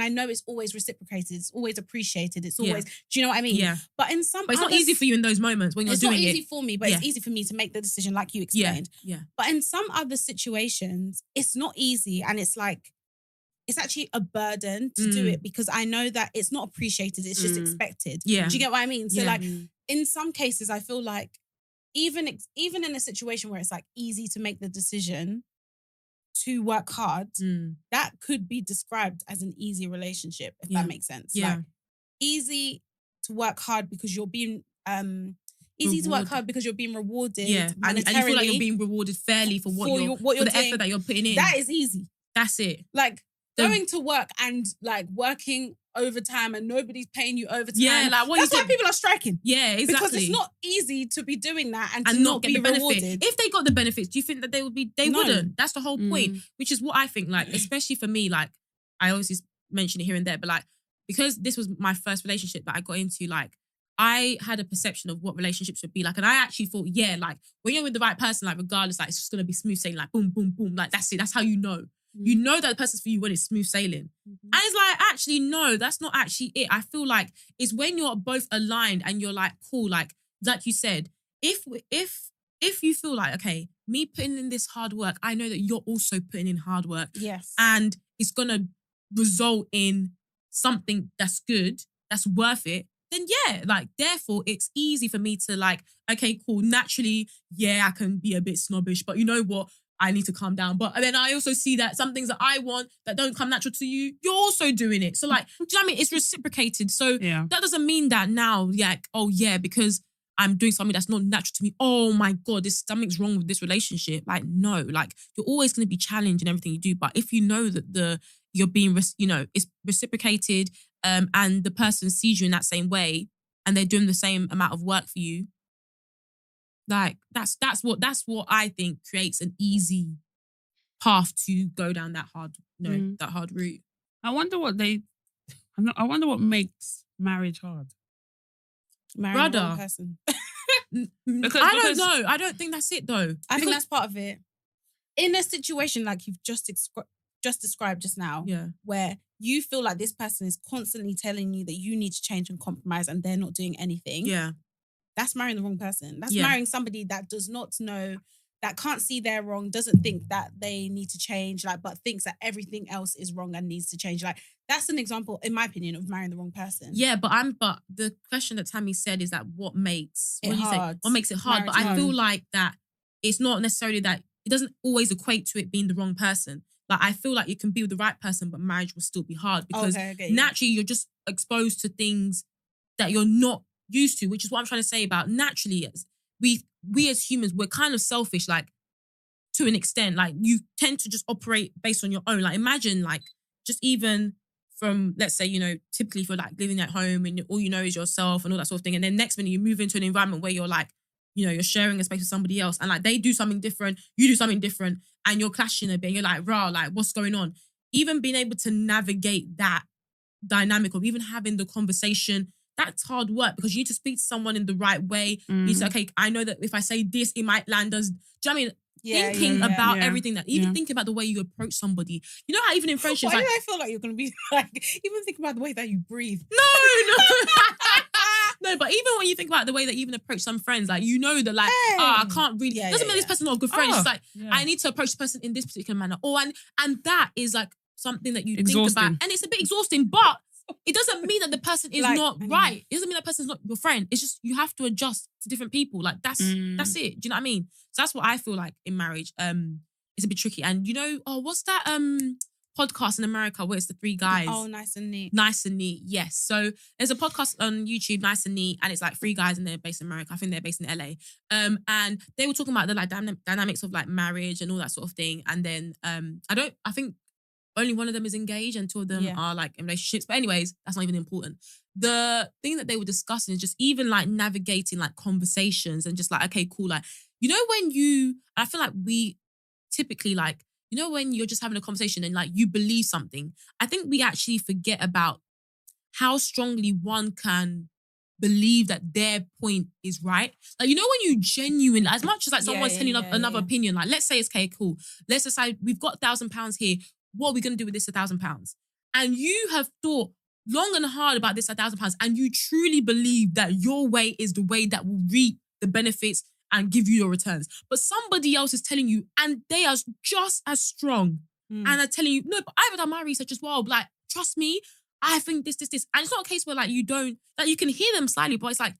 I know it's always reciprocated. It's always appreciated. It's always, do you know what I mean? Yeah. But it's not easy for you in those moments when you're doing it. It's not easy for me, but it's easy for me to make the decision like you explained. Yeah. But in some other situations, it's not easy and it's like, it's actually a burden to do it because I know that it's not appreciated. It's just expected. Yeah. Do you get what I mean? So like in some cases, I feel like even in a situation where it's like easy to make the decision to work hard, that could be described as an easy relationship, if that makes sense. Yeah. Like easy to work hard because you're being to work hard because you're being rewarded. Yeah. And you feel like you're being rewarded fairly for what you're the effort that you're putting in. That is easy. That's it. Like going to work and like working overtime and nobody's paying you overtime. Yeah, like that's why people are striking. Yeah, exactly. Because it's not easy to be doing that and to not get be the benefit. Rewarded. If they got the benefits, do you think that they would be? They wouldn't. That's the whole point. Which is what I think. Like, especially for me, like I always mention it here and there, but like because this was my first relationship that I got into, like I had a perception of what relationships would be like. And I actually thought, yeah, like when you're with the right person, like regardless, like it's just going to be smooth sailing, like boom, boom, boom. Like that's it. That's how you know. You know that the person's for you when it's smooth sailing. And it's like, actually, no, that's not actually it. I feel like it's when you're both aligned and you're like, cool, like you said, if you feel like, okay, me putting in this hard work, I know that you're also putting in hard work. Yes. And it's going to result in something that's good, that's worth it, then yeah, like, therefore, it's easy for me to like, okay, cool, naturally, yeah, I can be a bit snobbish, but you know what? I need to calm down. But then I also see that some things that I want that don't come natural to you, you're also doing it. So like, do you know what I mean? It's reciprocated. So that doesn't mean that now, like, oh yeah, because I'm doing something that's not natural to me, oh my God, something's wrong with this relationship. Like, no, like you're always going to be challenged in everything you do. But if you know that you're being, it's reciprocated, and the person sees you in that same way and they're doing the same amount of work for you, like that's what I think creates an easy path to go down that hard, that hard route. I wonder what makes marriage hard. Marrying the wrong person. Because I don't know. I don't think that's it though. I think that's part of it. In a situation like you've just described just now, where you feel like this person is constantly telling you that you need to change and compromise and they're not doing anything. Yeah. That's marrying the wrong person. That's marrying somebody that does not know, that can't see they're wrong, doesn't think that they need to change, like, but thinks that everything else is wrong and needs to change. Like, that's an example, in my opinion, of marrying the wrong person. Yeah, but the question that Tammy said is that what makes it hard? What makes it hard? Marriage but I feel like that it's not necessarily that it doesn't always equate to it being the wrong person. Like, I feel like you can be with the right person, but marriage will still be hard because naturally you're just exposed to things that you're not used to, which is what I'm trying to say about naturally. We as humans, we're kind of selfish, like, to an extent. Like, you tend to just operate based on your own. Like, imagine, like, just even from, let's say, typically if you're like living at home and all you know is yourself and all that sort of thing, and then next minute you move into an environment where you're like, you're sharing a space with somebody else and like they do something different, you do something different, and you're clashing a bit, and you're like, rah, like, what's going on? Even being able to navigate that dynamic of even having the conversation, that's hard work because you need to speak to someone in the right way. You need to, okay, I know that if I say this, it might land us. Do you know what I mean? Thinking about everything thinking about the way you approach somebody. You know how even in friendships, why do I feel like you're going to be like, even think about the way that you breathe? No. No, but even when you think about the way that you even approach some friends, like, that, like, I can't really, doesn't mean this person's not a good friend. It's just like, I need to approach the person in this particular manner. And that is like something that you think about. And it's a bit exhausting, but it doesn't mean that the person is not right. It doesn't mean that person's not your friend. It's just you have to adjust to different people. Like, that's it. Do you know what I mean? So that's what I feel like in marriage. It's a bit tricky. And what's that podcast in America where it's the three guys? Oh, Nice and Neat. Nice and Neat, yes. So there's a podcast on YouTube, Nice and Neat, and it's like three guys and they're based in America. I think they're based in LA. And they were talking about the like dynamics of like marriage and all that sort of thing. And then I think only one of them is engaged and two of them are like in relationships. But anyways, that's not even important. The thing that they were discussing is just even like navigating like conversations and just like, okay, cool. Like, I feel like we typically like, when you're just having a conversation and like you believe something, I think we actually forget about how strongly one can believe that their point is right. Like, when you genuinely, as much as like someone's telling another opinion, like let's say it's okay, cool. Let's decide we've got £1,000 here. What are we going to do with this £1,000? And you have thought long and hard about this £1,000 and you truly believe that your way is the way that will reap the benefits and give you your returns. But somebody else is telling you, and they are just as strong, and are telling you, no, but I've done my research as well. But like, trust me, I think this. And it's not a case where like you don't, like you can hear them slightly, but it's like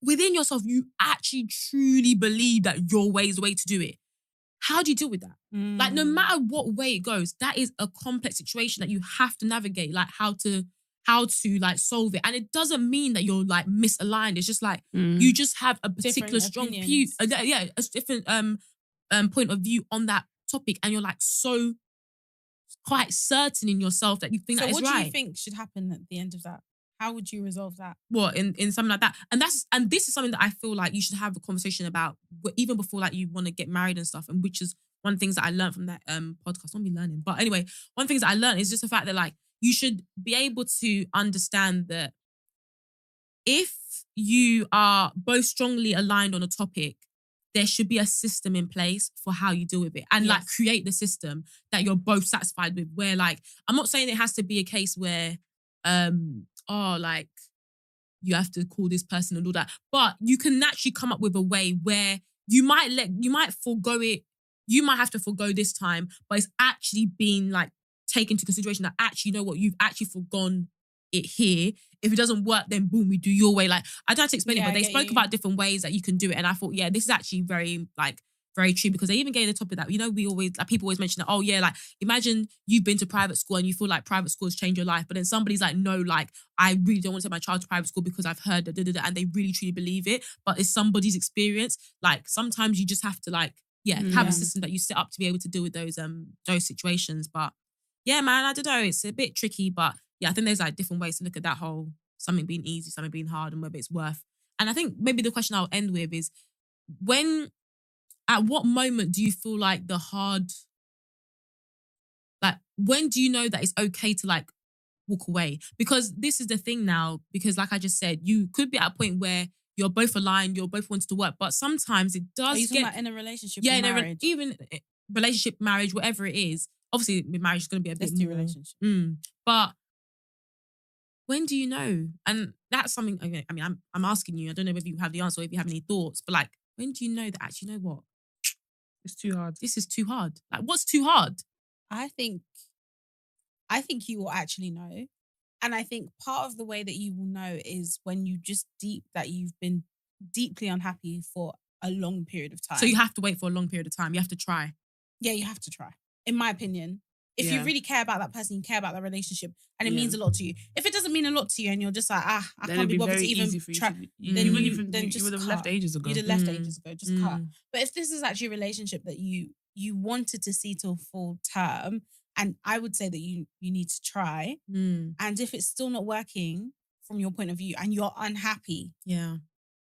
within yourself, you actually truly believe that your way is the way to do it. How do you deal with that? Like, no matter what way it goes, that is a complex situation that you have to navigate, like how to like solve it. And it doesn't mean that you're like misaligned. It's just like you just have a particular strong view. A different point of view on that topic. And you're like so quite certain in yourself that you think that is right. So what do you think should happen at the end of that? How would you resolve that? What, in something like that? And this is something that I feel like you should have a conversation about even before like you want to get married and stuff. And which is one of the things that I learned from that podcast. Not me learning, but anyway, one of the things that I learned is just the fact that like you should be able to understand that if you are both strongly aligned on a topic, there should be a system in place for how you deal with it and like create the system that you're both satisfied with. Where like, I'm not saying it has to be a case where, like you have to call this person and all that, but you can naturally come up with a way where you might forego it. You might have to forego this time, but it's actually been like taken into consideration that actually, you know what, you've actually forgone it here. If it doesn't work, then boom, we do your way. Like, I don't have to explain it, but they spoke about different ways that you can do it. And I thought, yeah, this is actually very true, because they even gave the topic that, you know, we always, like, people always mention that, oh yeah, like, imagine you've been to private school and you feel like private schools change your life, but then somebody's like, no, like, I really don't want to send my child to private school because I've heard that, and they really truly believe it, but it's somebody's experience. Like, sometimes you just have to like, have a system that you set up to be able to deal with those situations. But yeah, man, I don't know, it's a bit tricky, but yeah, I think there's like different ways to look at that whole something being easy, something being hard, and whether it's worth. And I think maybe the question I'll end with is, at what moment do you feel like when do you know that it's okay to like walk away? Because this is the thing now, because like I just said, you could be at a point where you're both aligned, you're both wanting to work, but sometimes it does Are you talking about in a relationship or marriage? Even relationship, marriage, whatever it is. Obviously, with marriage, it's going to be a bit more. relationship. But when do you know? And that's something, okay, I mean, I'm asking you, I don't know if you have the answer or if you have any thoughts, but like, when do you know that actually, you know what? It's too hard. This is too hard. Like, what's too hard? I think you will actually know. And I think part of the way that you will know is when you've been deeply unhappy for a long period of time. So you have to wait for a long period of time. You have to try. Yeah, you have to try. In my opinion. If you really care about that person, you care about that relationship, and it means a lot to you. If it doesn't mean a lot to you and you're just like, I can't be bothered to even try, then you would have left ages ago. You'd have left ages ago, just cut. But if this is actually a relationship that you wanted to see till full term, and I would say that you need to try, and if it's still not working from your point of view and you're unhappy,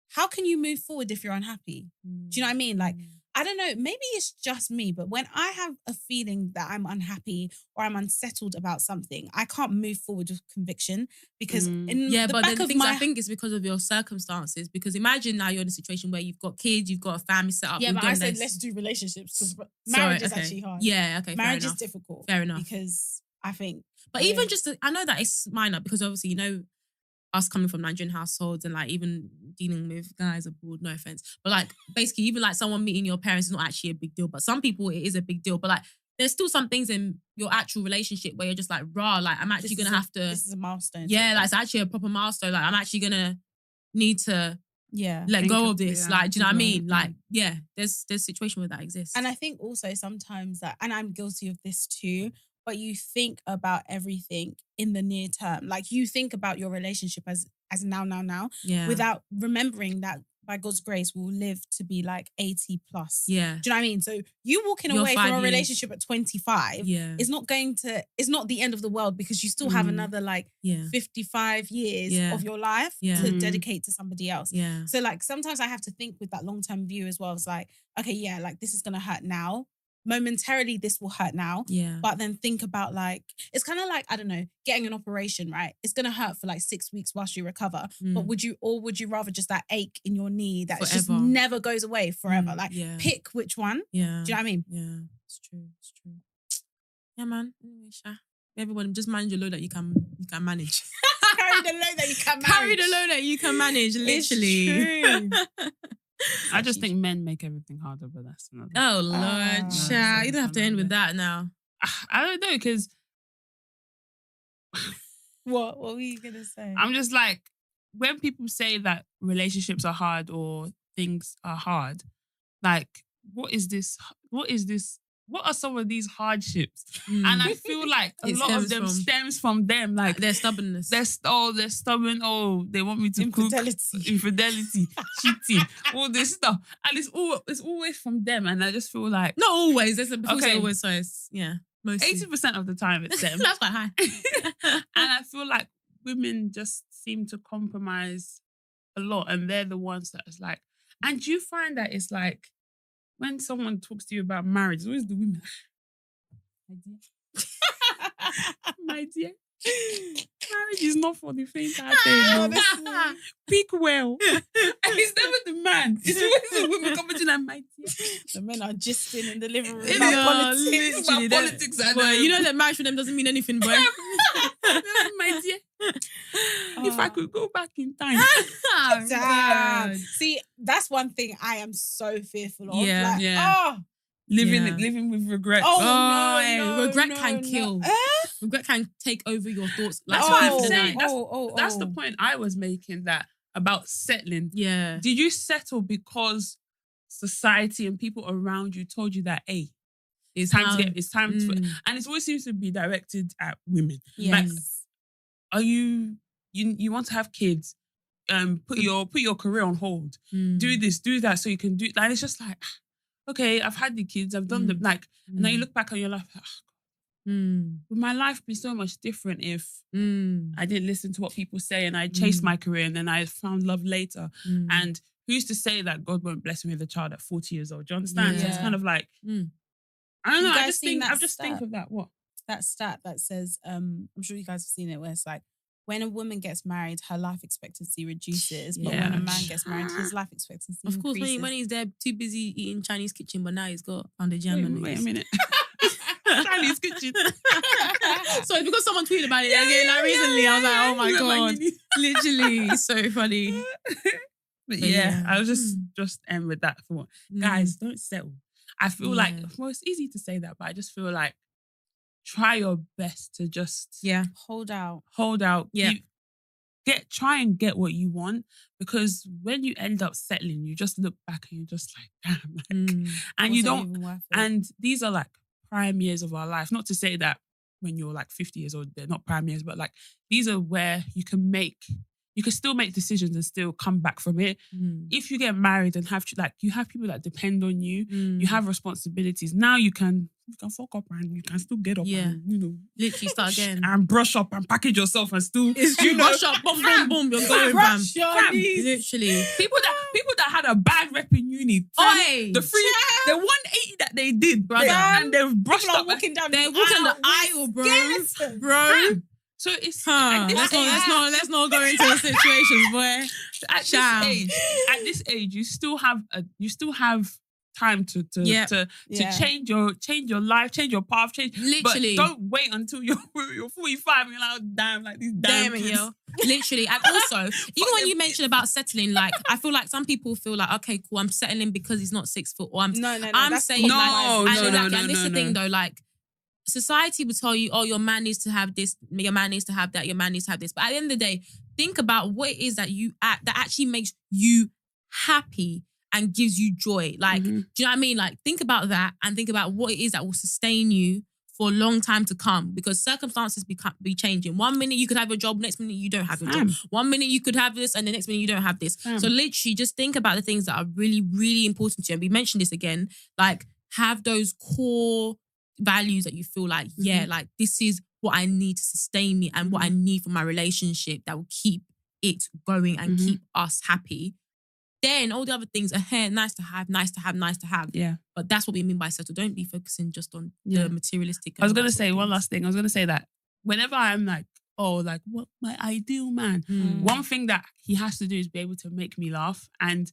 how can you move forward if you're unhappy? Do you know what I mean? Like, I don't know, maybe it's just me, but when I have a feeling that I'm unhappy or I'm unsettled about something, I can't move forward with conviction, because I think it's because of your circumstances. Because imagine now you're in a situation where you've got kids, you've got a family set up. Yeah, but I said let's do relationships, because marriage is actually hard. Yeah, okay, marriage is difficult. Fair enough. Because I think, but even just, I know that it's minor, because obviously, you know, us coming from Nigerian households and like even dealing with guys abroad, no offense, but like basically even like someone meeting your parents is not actually a big deal, but some people it is a big deal. But like there's still some things in your actual relationship where you're just like, rah, like I'm actually gonna have to. This is a milestone. Yeah, like it's actually a proper milestone. Like I'm actually gonna need to let go of this. Like, do you know what I mean? Like, yeah, there's a situation where that exists. And I think also sometimes that, and I'm guilty of this too, but you think about everything in the near term. Like you think about your relationship as now, without remembering that by God's grace, we'll live to be like 80 plus. Yeah. Do you know what I mean? So you walking away from a relationship at 25 is not it's not the end of the world, because you still have another like 55 years of your life to dedicate to somebody else. Yeah. So like sometimes I have to think with that long-term view as well. It's like, okay, yeah, like this is going to hurt now. Momentarily, this will hurt now. Yeah. But then think about like, it's kind of like, I don't know, getting an operation, right? It's going to hurt for like 6 weeks whilst you recover. But would you rather just that ache in your knee that just never goes away forever? Like pick which one. Yeah. Do you know what I mean? Yeah. It's true. Yeah, man. Anyway, everyone, just manage the load that you can manage. Carry the load that you can manage. Carry the load that you can manage, literally. It's true. I just think men make everything harder, but that's another. Oh Lord, child, you don't have to end with that now. I don't know, because what were you gonna say? I'm just like, when people say that relationships are hard or things are hard, like, what is this? What are some of these hardships? And I feel like a lot of them stems from them. Like their stubbornness. They're stubborn. Oh, they want me to Infidelity. cook. Infidelity. Cheating. All this stuff. And it's always from them. And I just feel like... Not always. There's always, so it's, mostly. 80% of the time it's them. That's quite high. And I feel like women just seem to compromise a lot. And they're the ones that is like... And do you find that it's like, when someone talks to you about marriage, it's always the women. My dear. Marriage is not for the faint-hearted. Speak well. And it's never the man. It's always the women coming to like, my dear. The men are gisting in the living room Yeah, about politics. literally, About politics. And, Boy, you know that marriage for them doesn't mean anything, boy. my dear. If I could go back in time. Damn. See, that's one thing I am so fearful of. Yeah, like, yeah. Living with regret. No, regret can kill. Regret can take over your thoughts. Like, That's what I'm the saying. night. That's the point I was making, that about settling. Yeah. Did you settle because society and people around you told you that, hey, it's time to, and it always seems to be directed at women. Yes. Like, are you want to have kids? Put your career on hold. Do this, do that, so you can do. Like, it's just like, okay, I've had the kids, I've done them. Like, and now you look back on your life. Like, would my life be so much different if I didn't listen to what people say and I chased my career and then I found love later? And who's to say that God won't bless me with a child at 40 years old? Do you understand? Yeah. So it's kind of like, I don't know. You I guys just seen think that of that. What? That stat that says, I'm sure you guys have seen it, where it's like, when a woman gets married, her life expectancy reduces, but when a man gets married, his life expectancy Of course, increases. when he's there, too busy eating Chinese kitchen, but now he's got pounded jam. Wait a minute. Chinese kitchen. So it's because someone tweeted about it again, like recently, I was like, oh my God. Literally, it's so funny. But yeah, I was just end with that thought. Guys, don't settle. I feel like, well, it's easy to say that, but I just feel like try your best to just hold out. Yeah. Try and get what you want, because when you end up settling, you just look back and you're just like, damn. Like, and you don't, even worth it. and these are like prime years of our life. Not to say that when you're like 50 years old, they're not prime years, but like these are where you can still make decisions and still come back from it. If you get married and you have people that depend on you, you have responsibilities. Now you can fuck up and you can still get up and, literally start again. And brush up and package yourself and still, brush up, boom, boom, boom, you're going, fam. Literally. People that had a bad rep in uni, the 180 that they did, brother, and they've brushed up. They're walking the aisle, bro. So it's let's not go into the situations, boy. At this age, you still have time to change your life, change your path, literally. But don't wait until you're 45 and you're like, oh, damn, like these damn kids. Yo. Literally. And also, even when you mentioned about settling, like, I feel like some people feel like, okay, cool, I'm settling because he's not 6 foot, or I'm saying and this is the thing though, like, society would tell you, oh, your man needs to have this, your man needs to have that, your man needs to have this. But at the end of the day, think about what it is that that actually makes you happy and gives you joy. Like, do you know what I mean? Like, think about that and think about what it is that will sustain you for a long time to come, because circumstances be changing. 1 minute you could have a job, next minute you don't have a job. 1 minute you could have this and the next minute you don't have this. So literally just think about the things that are really, really important to you. And we mentioned this again, like, have those core values that you feel like, like, this is what I need to sustain me and what I need for my relationship that will keep it going and keep us happy. Then all the other things are nice to have. Yeah. But that's what we mean by settle. Don't be focusing just on the materialistic. I was going to say one last thing. I was going to say that whenever I'm like, oh, like, what my ideal man, one thing that he has to do is be able to make me laugh. And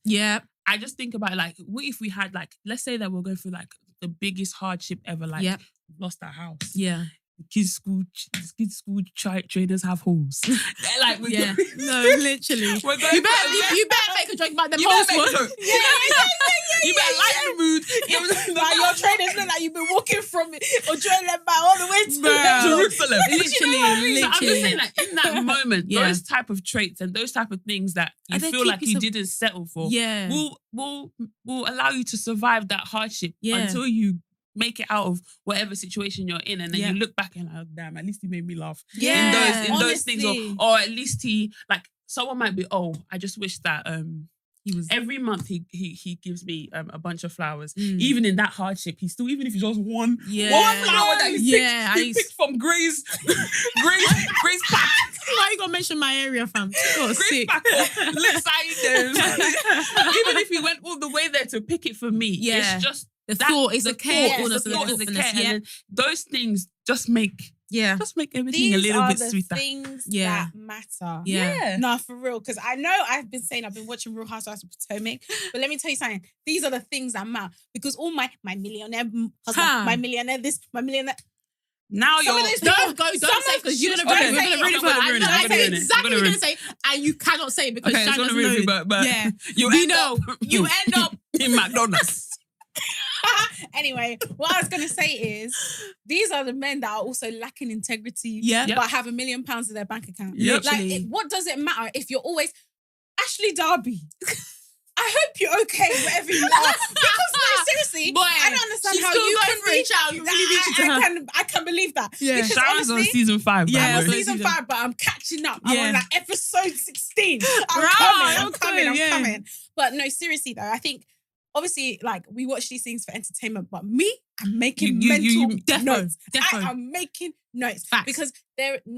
I just think about, like, what if we had, like, let's say that we're going through like the biggest hardship ever, like we've lost our house. Yeah. Kids' school trainers have holes. Like, no, literally. You better make a joke about them holes. You better lighten the mood. Like, your trainers look like you've been walking from it or drawing them back all the way to Jerusalem. Literally. So I'm just saying, like, in that moment, those type of traits and those type of things that you feel like you didn't settle for, will allow you to survive that hardship until you make it out of whatever situation you're in, and then you look back and like, oh, damn, at least he made me laugh. In those things, or at least he, like, someone might be, oh, I just wish that he was every month he gives me a bunch of flowers. Even in that hardship, he still, even if it's just one flower that he picked from Gray's pack. Why you gonna mention my area, fam? Gray's pack of Lakeside. Even if he went all the way there to pick it for me, it's just the thought is the care. And then those things just make Yeah. Just make everything a little bit sweeter. Things that matter. Yeah. No, for real. Because I know I've been watching Real Housewives of Potomac, but let me tell you something. These are the things that matter. Because all my millionaire husband, my millionaire this, my millionaire. Now Some you're... Don't say because you're going to ruin it. I know exactly what you're going to say, and you cannot say it because Shan doesn't know. But you end up in McDonald's. Anyway, what I was going to say is these are the men that are also lacking integrity, but have £1 million in their bank account. Like, what does it matter if you're always Ashley Darby? I hope you're okay wherever you are. Because no, seriously, boy, I don't understand how you can reach out. I can believe that. Yeah, Sharon's on season 5. Yeah, I'm on season 5, but I'm catching up. I'm on like episode 16. I'm coming. But no, seriously though, I think obviously, like, we watch these things for entertainment, but me, I'm making mental notes. I am making notes. Facts. Because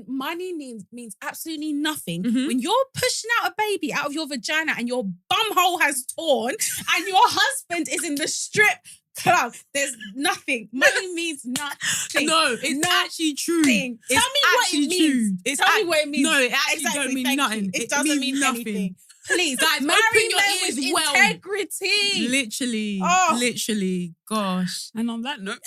money means absolutely nothing when you're pushing out a baby out of your vagina and your bumhole has torn and your husband is in the strip club. There's nothing. Money means nothing. No, it's actually true. Tell me what it means. Tell me what it means. No, it actually don't mean nothing. It doesn't mean anything. Please, guys, marry open your men ears with well. integrity. Literally, gosh. And on that note,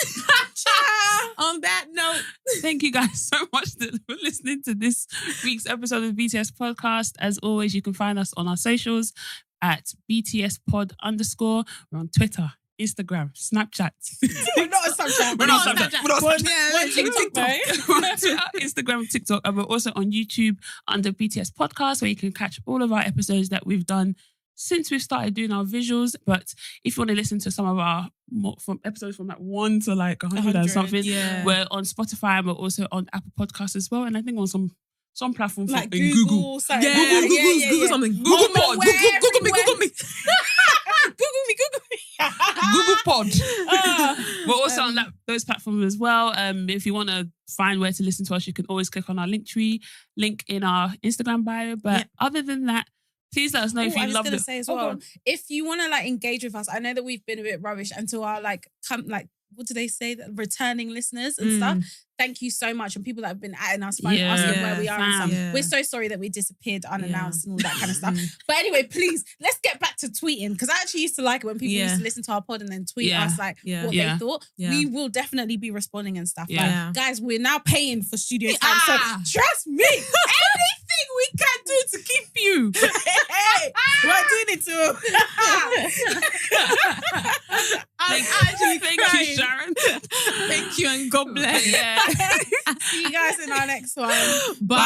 thank you guys so much for listening to this week's episode of BTS Podcast. As always, you can find us on our socials at BTSPod_. We're on Twitter, Instagram, Snapchat. We're not on Snapchat. We're on TikTok. We're on Twitter, Instagram, TikTok, and we're also on YouTube under BTS Podcast, where you can catch all of our episodes that we've done since we've started doing our visuals. But if you want to listen to some of our episodes from like 1 to like 100 and something, we're on Spotify and we're also on Apple Podcasts as well. And I think on some platform like in Google. Google something. Google Pod. Google me. Google me. Google Pod. We're also on those platforms as well. If you want to find where to listen to us, you can always click on our Linktree link in our Instagram bio. But other than that, please let us know if you love it. Say as well, if you want to like engage with us, I know that we've been a bit rubbish, and to our what do they say? Returning listeners and stuff. Thank you so much. And people that have been asking us where we are and stuff. Yeah. We're so sorry that we disappeared unannounced and all that kind of stuff. But anyway, please, let's get back to tweeting. Because I actually used to like it when people used to listen to our pod and then tweet us like what they thought. Yeah. We will definitely be responding and stuff. Yeah. Like, guys, we're now paying for studio time. So trust me, anything we can do to keep you. We're doing it too. Thank you, Sharon. Thank you and God bless. See you guys in our next one. Bye.